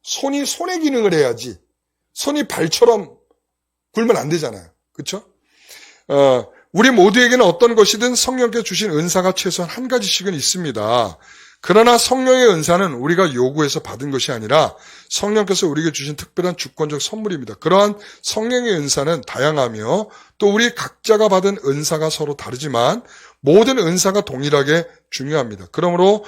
손이 손의 기능을 해야지 손이 발처럼 굴면 안 되잖아요. 그렇죠? 우리 모두에게는 어떤 것이든 성령께서 주신 은사가 최소한 한 가지씩은 있습니다. 그러나 성령의 은사는 우리가 요구해서 받은 것이 아니라 성령께서 우리에게 주신 특별한 주권적 선물입니다. 그러한 성령의 은사는 다양하며 또 우리 각자가 받은 은사가 서로 다르지만 모든 은사가 동일하게 중요합니다. 그러므로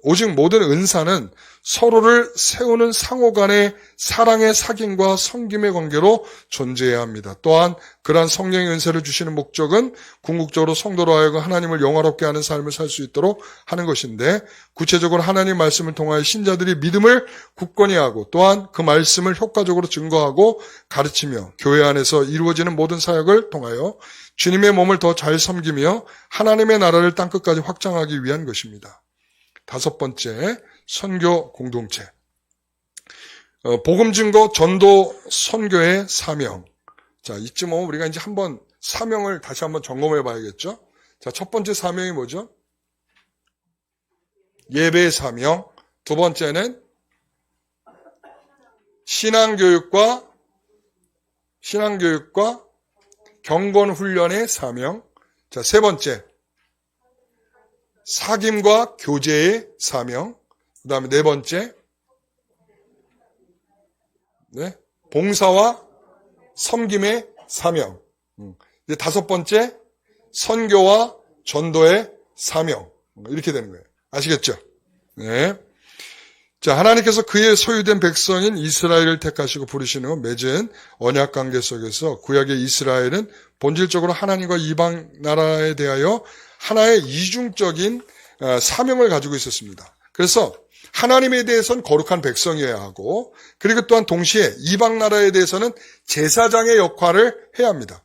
오직 모든 은사는 서로를 세우는 상호 간의 사랑의 사귐과 섬김의 관계로 존재해야 합니다. 또한 그러한 성령의 은사를 주시는 목적은 궁극적으로 성도로 하여금 하나님을 영화롭게 하는 삶을 살 수 있도록 하는 것인데 구체적으로 하나님 말씀을 통하여 신자들이 믿음을 굳건히 하고 또한 그 말씀을 효과적으로 증거하고 가르치며 교회 안에서 이루어지는 모든 사역을 통하여 주님의 몸을 더 잘 섬기며 하나님의 나라를 땅끝까지 확장하기 위한 것입니다. 다섯 번째, 선교 공동체. 복음 증거, 전도, 선교의 사명. 자, 이쯤 오면 우리가 이제 한번 사명을 다시 한번 점검해 봐야겠죠? 자, 첫 번째 사명이 뭐죠? 예배의 사명. 두 번째는 신앙교육과 경건훈련의 사명. 자, 세 번째, 사귐과 교제의 사명. 그 다음에 네 번째, 봉사와 섬김의 사명. 이제 다섯 번째, 선교와 전도의 사명. 이렇게 되는 거예요. 아시겠죠? 네. 자, 하나님께서 그의 소유된 백성인 이스라엘을 택하시고 부르신 후 맺은 언약 관계 속에서 구약의 이스라엘은 본질적으로 하나님과 이방 나라에 대하여 하나의 이중적인 사명을 가지고 있었습니다. 그래서 하나님에 대해서는 거룩한 백성이어야 하고 그리고 또한 동시에 이방 나라에 대해서는 제사장의 역할을 해야 합니다.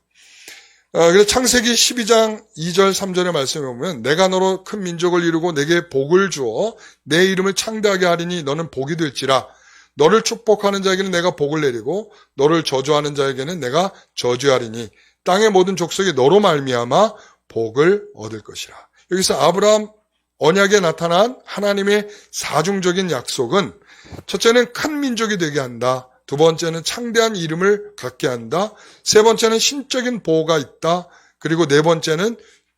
그래서 창세기 12장 2절 3절의 말씀에 보면 내가 너로 큰 민족을 이루고 내게 복을 주어 내 이름을 창대하게 하리니 너는 복이 될지라 너를 축복하는 자에게는 내가 복을 내리고 너를 저주하는 자에게는 내가 저주하리니 땅의 모든 족속이 너로 말미암아 복을 얻을 것이라. 여기서 아브라함 언약에 나타난 하나님의 사중적인 약속은 첫째는 큰 민족이 되게 한다. 두 번째는 창대한 이름을 갖게 한다. 세 번째는 신적인 보호가 있다. 그리고 네 번째는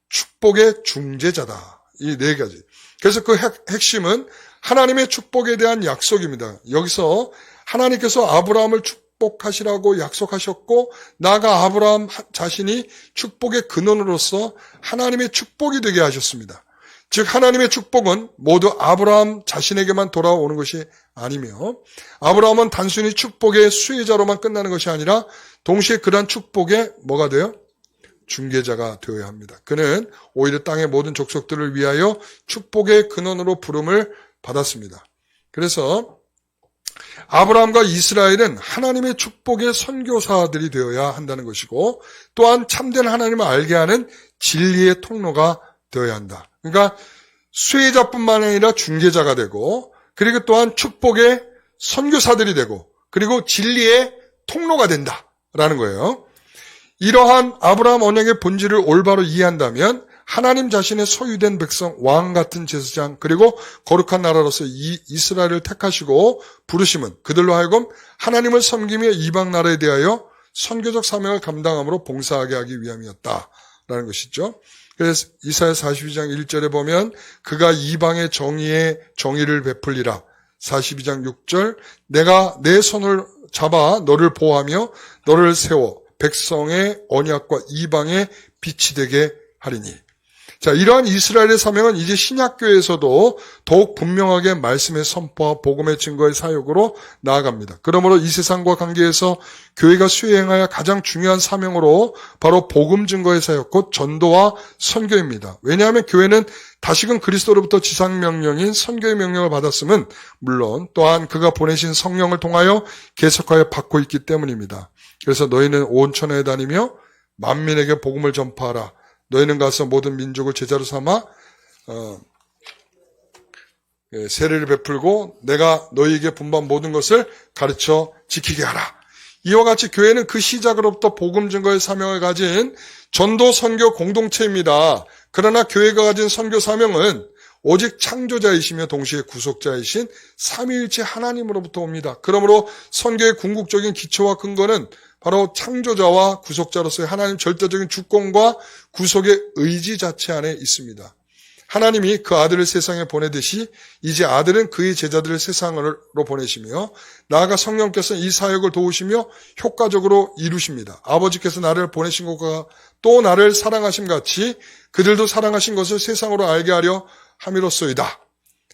축복의 중재자다. 이 네 가지. 그래서 그 핵심은 하나님의 축복에 대한 약속입니다. 여기서 하나님께서 아브라함을 축복하시라고 약속하셨고, 나아가 아브라함 자신이 축복의 근원으로서 하나님의 축복이 되게 하셨습니다. 즉 하나님의 축복은 모두 아브라함 자신에게만 돌아오는 것이 아니며, 아브라함은 단순히 축복의 수혜자로만 끝나는 것이 아니라 동시에 그러한 축복의 뭐가 돼요? 중개자가 되어야 합니다. 그는 오히려 땅의 모든 족속들을 위하여 축복의 근원으로 부름을 받았습니다. 그래서 아브라함과 이스라엘은 하나님의 축복의 선교사들이 되어야 한다는 것이고, 또한 참된 하나님을 알게 하는 진리의 통로가 되어야 한다. 그러니까 수혜자뿐만 아니라 중개자가 되고, 그리고 또한 축복의 선교사들이 되고, 그리고 진리의 통로가 된다라는 거예요. 이러한 아브라함 언약의 본질을 올바로 이해한다면 하나님 자신의 소유된 백성, 왕 같은 제사장, 그리고 거룩한 나라로서 이스라엘을 택하시고 부르심은 그들로 하여금 하나님을 섬기며 이방 나라에 대하여 선교적 사명을 감당함으로 봉사하게 하기 위함이었다라는 것이죠. 그래서 이사야 42장 1절에 보면 그가 이방의 정의를 베풀리라. 42장 6절 내가 내 손을 잡아 너를 보호하며 너를 세워 백성의 언약과 이방의 빛이 되게 하리니. 자, 이러한 이스라엘의 사명은 이제 신약교회에서도 더욱 분명하게 말씀의 선포와 복음의 증거의 사역으로 나아갑니다. 그러므로 이 세상과 관계에서 교회가 수행해야 가장 중요한 사명으로 바로 복음 증거의 사역, 곧 전도와 선교입니다. 왜냐하면 교회는 다시금 그리스도로부터 지상명령인 선교의 명령을 받았음은 물론 또한 그가 보내신 성령을 통하여 계속하여 받고 있기 때문입니다. 그래서 너희는 온 천하에 다니며 만민에게 복음을 전파하라. 너희는 가서 모든 민족을 제자로 삼아 세례를 베풀고 내가 너희에게 분부한 모든 것을 가르쳐 지키게 하라. 이와 같이 교회는 그 시작으로부터 복음 증거의 사명을 가진 전도 선교 공동체입니다. 그러나 교회가 가진 선교 사명은 오직 창조자이시며 동시에 구속자이신 삼위일체 하나님으로부터 옵니다. 그러므로 선교의 궁극적인 기초와 근거는 바로 창조자와 구속자로서의 하나님 절대적인 주권과 구속의 의지 자체 안에 있습니다. 하나님이 그 아들을 세상에 보내듯이 이제 아들은 그의 제자들을 세상으로 보내시며 나아가 성령께서는 이 사역을 도우시며 효과적으로 이루십니다. 아버지께서 나를 보내신 것과 또 나를 사랑하심 같이 그들도 사랑하신 것을 세상으로 알게 하려 함이로소이다.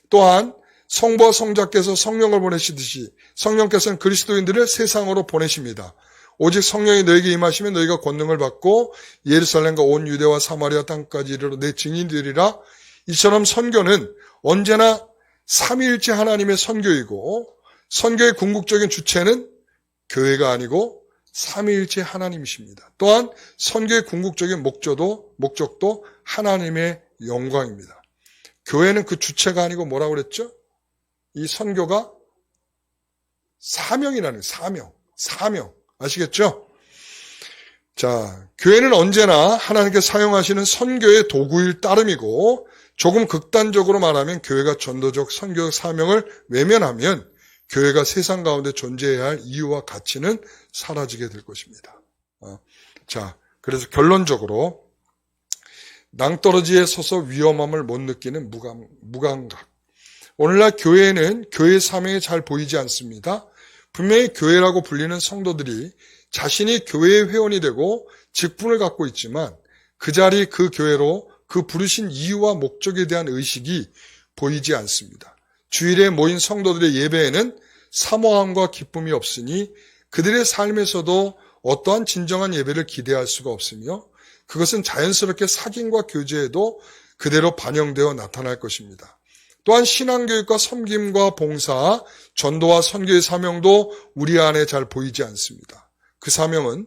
또한 성부와 성자께서 성령을 보내시듯이 성령께서는 그리스도인들을 세상으로 보내십니다. 오직 성령이 너에게 임하시면 너희가 권능을 받고 예루살렘과 온 유대와 사마리아 땅까지 이르러 내 증인되리라. 이처럼 선교는 언제나 삼위일체 하나님의 선교이고 선교의 궁극적인 주체는 교회가 아니고 삼위일체 하나님이십니다. 또한 선교의 궁극적인 목적도 하나님의 영광입니다. 교회는 그 주체가 아니고 뭐라고 그랬죠? 이 선교가 사명이라는 사명. 아시겠죠? 자, 교회는 언제나 하나님께 사용하시는 선교의 도구일 따름이고 조금 극단적으로 말하면 교회가 전도적 선교적 사명을 외면하면 교회가 세상 가운데 존재해야 할 이유와 가치는 사라지게 될 것입니다. 자, 그래서 결론적으로 낭떠러지에 서서 위험함을 못 느끼는 무감각. 오늘날 교회에는 교회 사명이 잘 보이지 않습니다. 분명히 교회라고 불리는 성도들이 자신이 교회의 회원이 되고 직분을 갖고 있지만 그 자리 그 교회로 그 부르신 이유와 목적에 대한 의식이 보이지 않습니다. 주일에 모인 성도들의 예배에는 사모함과 기쁨이 없으니 그들의 삶에서도 어떠한 진정한 예배를 기대할 수가 없으며 그것은 자연스럽게 사귐과 교제에도 그대로 반영되어 나타날 것입니다. 또한 신앙교육과 섬김과 봉사, 전도와 선교의 사명도 우리 안에 잘 보이지 않습니다. 그 사명은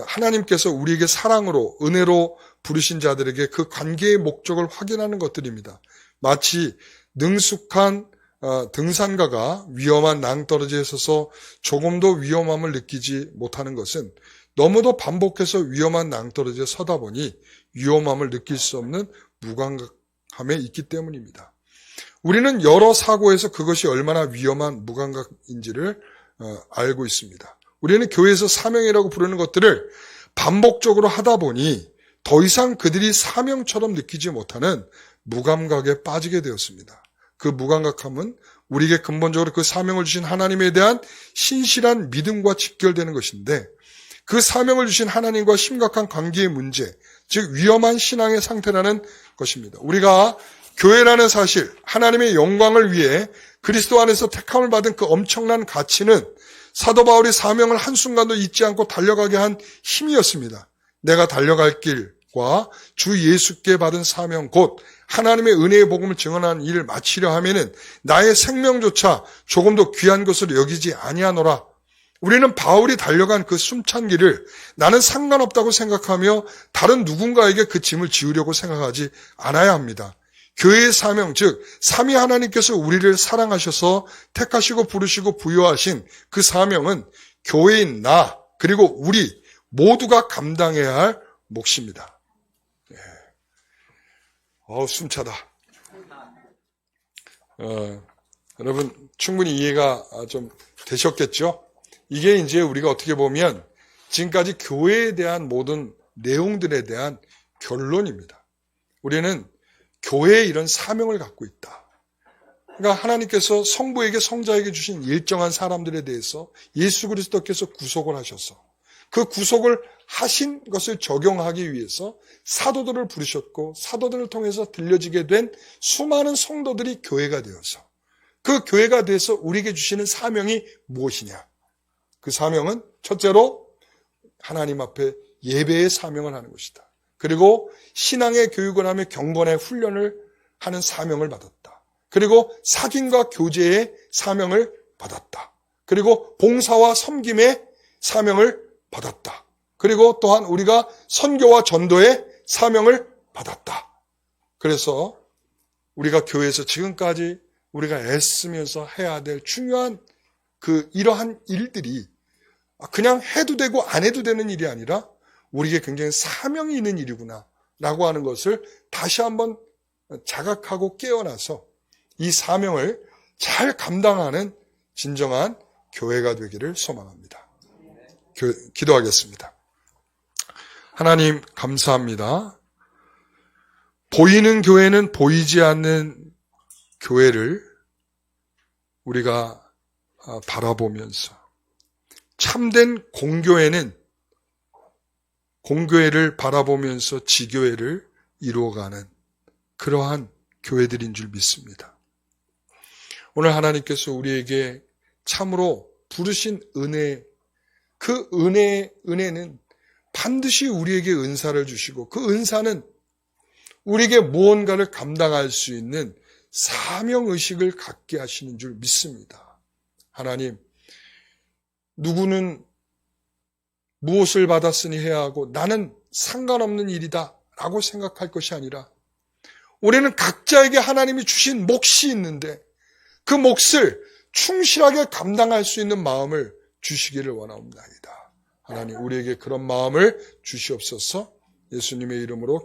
하나님께서 우리에게 사랑으로, 은혜로 부르신 자들에게 그 관계의 목적을 확인하는 것들입니다. 마치 능숙한 등산가가 위험한 낭떠러지에 서서 조금도 위험함을 느끼지 못하는 것은 너무도 반복해서 위험한 낭떠러지에 서다 보니 위험함을 느낄 수 없는 무감각함에 있기 때문입니다. 우리는 여러 사고에서 그것이 얼마나 위험한 무감각인지를 알고 있습니다. 우리는 교회에서 사명이라고 부르는 것들을 반복적으로 하다 보니 더 이상 그들이 사명처럼 느끼지 못하는 무감각에 빠지게 되었습니다. 그 무감각함은 우리에게 근본적으로 그 사명을 주신 하나님에 대한 신실한 믿음과 직결되는 것인데, 그 사명을 주신 하나님과 심각한 관계의 문제, 즉 위험한 신앙의 상태라는 것입니다. 우리가 교회라는 사실, 하나님의 영광을 위해 그리스도 안에서 택함을 받은 그 엄청난 가치는 사도 바울이 사명을 한순간도 잊지 않고 달려가게 한 힘이었습니다. 내가 달려갈 길과 주 예수께 받은 사명, 곧 하나님의 은혜의 복음을 증언하는 일을 마치려 하면은 나의 생명조차 조금도 귀한 것으로 여기지 아니하노라. 우리는 바울이 달려간 그 숨찬 길을 나는 상관없다고 생각하며 다른 누군가에게 그 짐을 지우려고 생각하지 않아야 합니다. 교회의 사명, 즉 삼위 하나님께서 우리를 사랑하셔서 택하시고 부르시고 부여하신 그 사명은 교회인 나 그리고 우리 모두가 감당해야 할 몫입니다. 숨차다. 여러분 충분히 이해가 좀 되셨겠죠? 이게 이제 우리가 어떻게 보면 지금까지 교회에 대한 모든 내용들에 대한 결론입니다. 우리는 교회에 이런 사명을 갖고 있다. 그러니까 하나님께서 성부에게 성자에게 주신 일정한 사람들에 대해서 예수 그리스도께서 구속을 하셔서 그 구속을 하신 것을 적용하기 위해서 사도들을 부르셨고 사도들을 통해서 들려지게 된 수많은 성도들이 교회가 되어서 그 교회가 돼서 우리에게 주시는 사명이 무엇이냐? 그 사명은 첫째로 하나님 앞에 예배의 사명을 하는 것이다. 그리고 신앙의 교육을 하며 경건의 훈련을 하는 사명을 받았다. 그리고 사귐과 교제의 사명을 받았다. 그리고 봉사와 섬김의 사명을 받았다. 그리고 또한 우리가 선교와 전도의 사명을 받았다. 그래서 우리가 교회에서 지금까지 우리가 애쓰면서 해야 될 중요한 이러한 일들이 그냥 해도 되고 안 해도 되는 일이 아니라 우리에게 굉장히 사명이 있는 일이구나 라고 하는 것을 다시 한번 자각하고 깨어나서 이 사명을 잘 감당하는 진정한 교회가 되기를 소망합니다. 기도하겠습니다. 하나님 감사합니다. 보이는 교회는 보이지 않는 교회를 우리가 바라보면서 참된 공교회는 공교회를 바라보면서 지교회를 이루어가는 그러한 교회들인 줄 믿습니다. 오늘 하나님께서 우리에게 참으로 부르신 은혜, 그 은혜는 반드시 우리에게 은사를 주시고 그 은사는 우리에게 무언가를 감당할 수 있는 사명의식을 갖게 하시는 줄 믿습니다. 하나님, 누구는 무엇을 받았으니 해야 하고 나는 상관없는 일이다 라고 생각할 것이 아니라 우리는 각자에게 하나님이 주신 몫이 있는데 그 몫을 충실하게 감당할 수 있는 마음을 주시기를 원하옵나이다. 하나님 우리에게 그런 마음을 주시옵소서. 예수님의 이름으로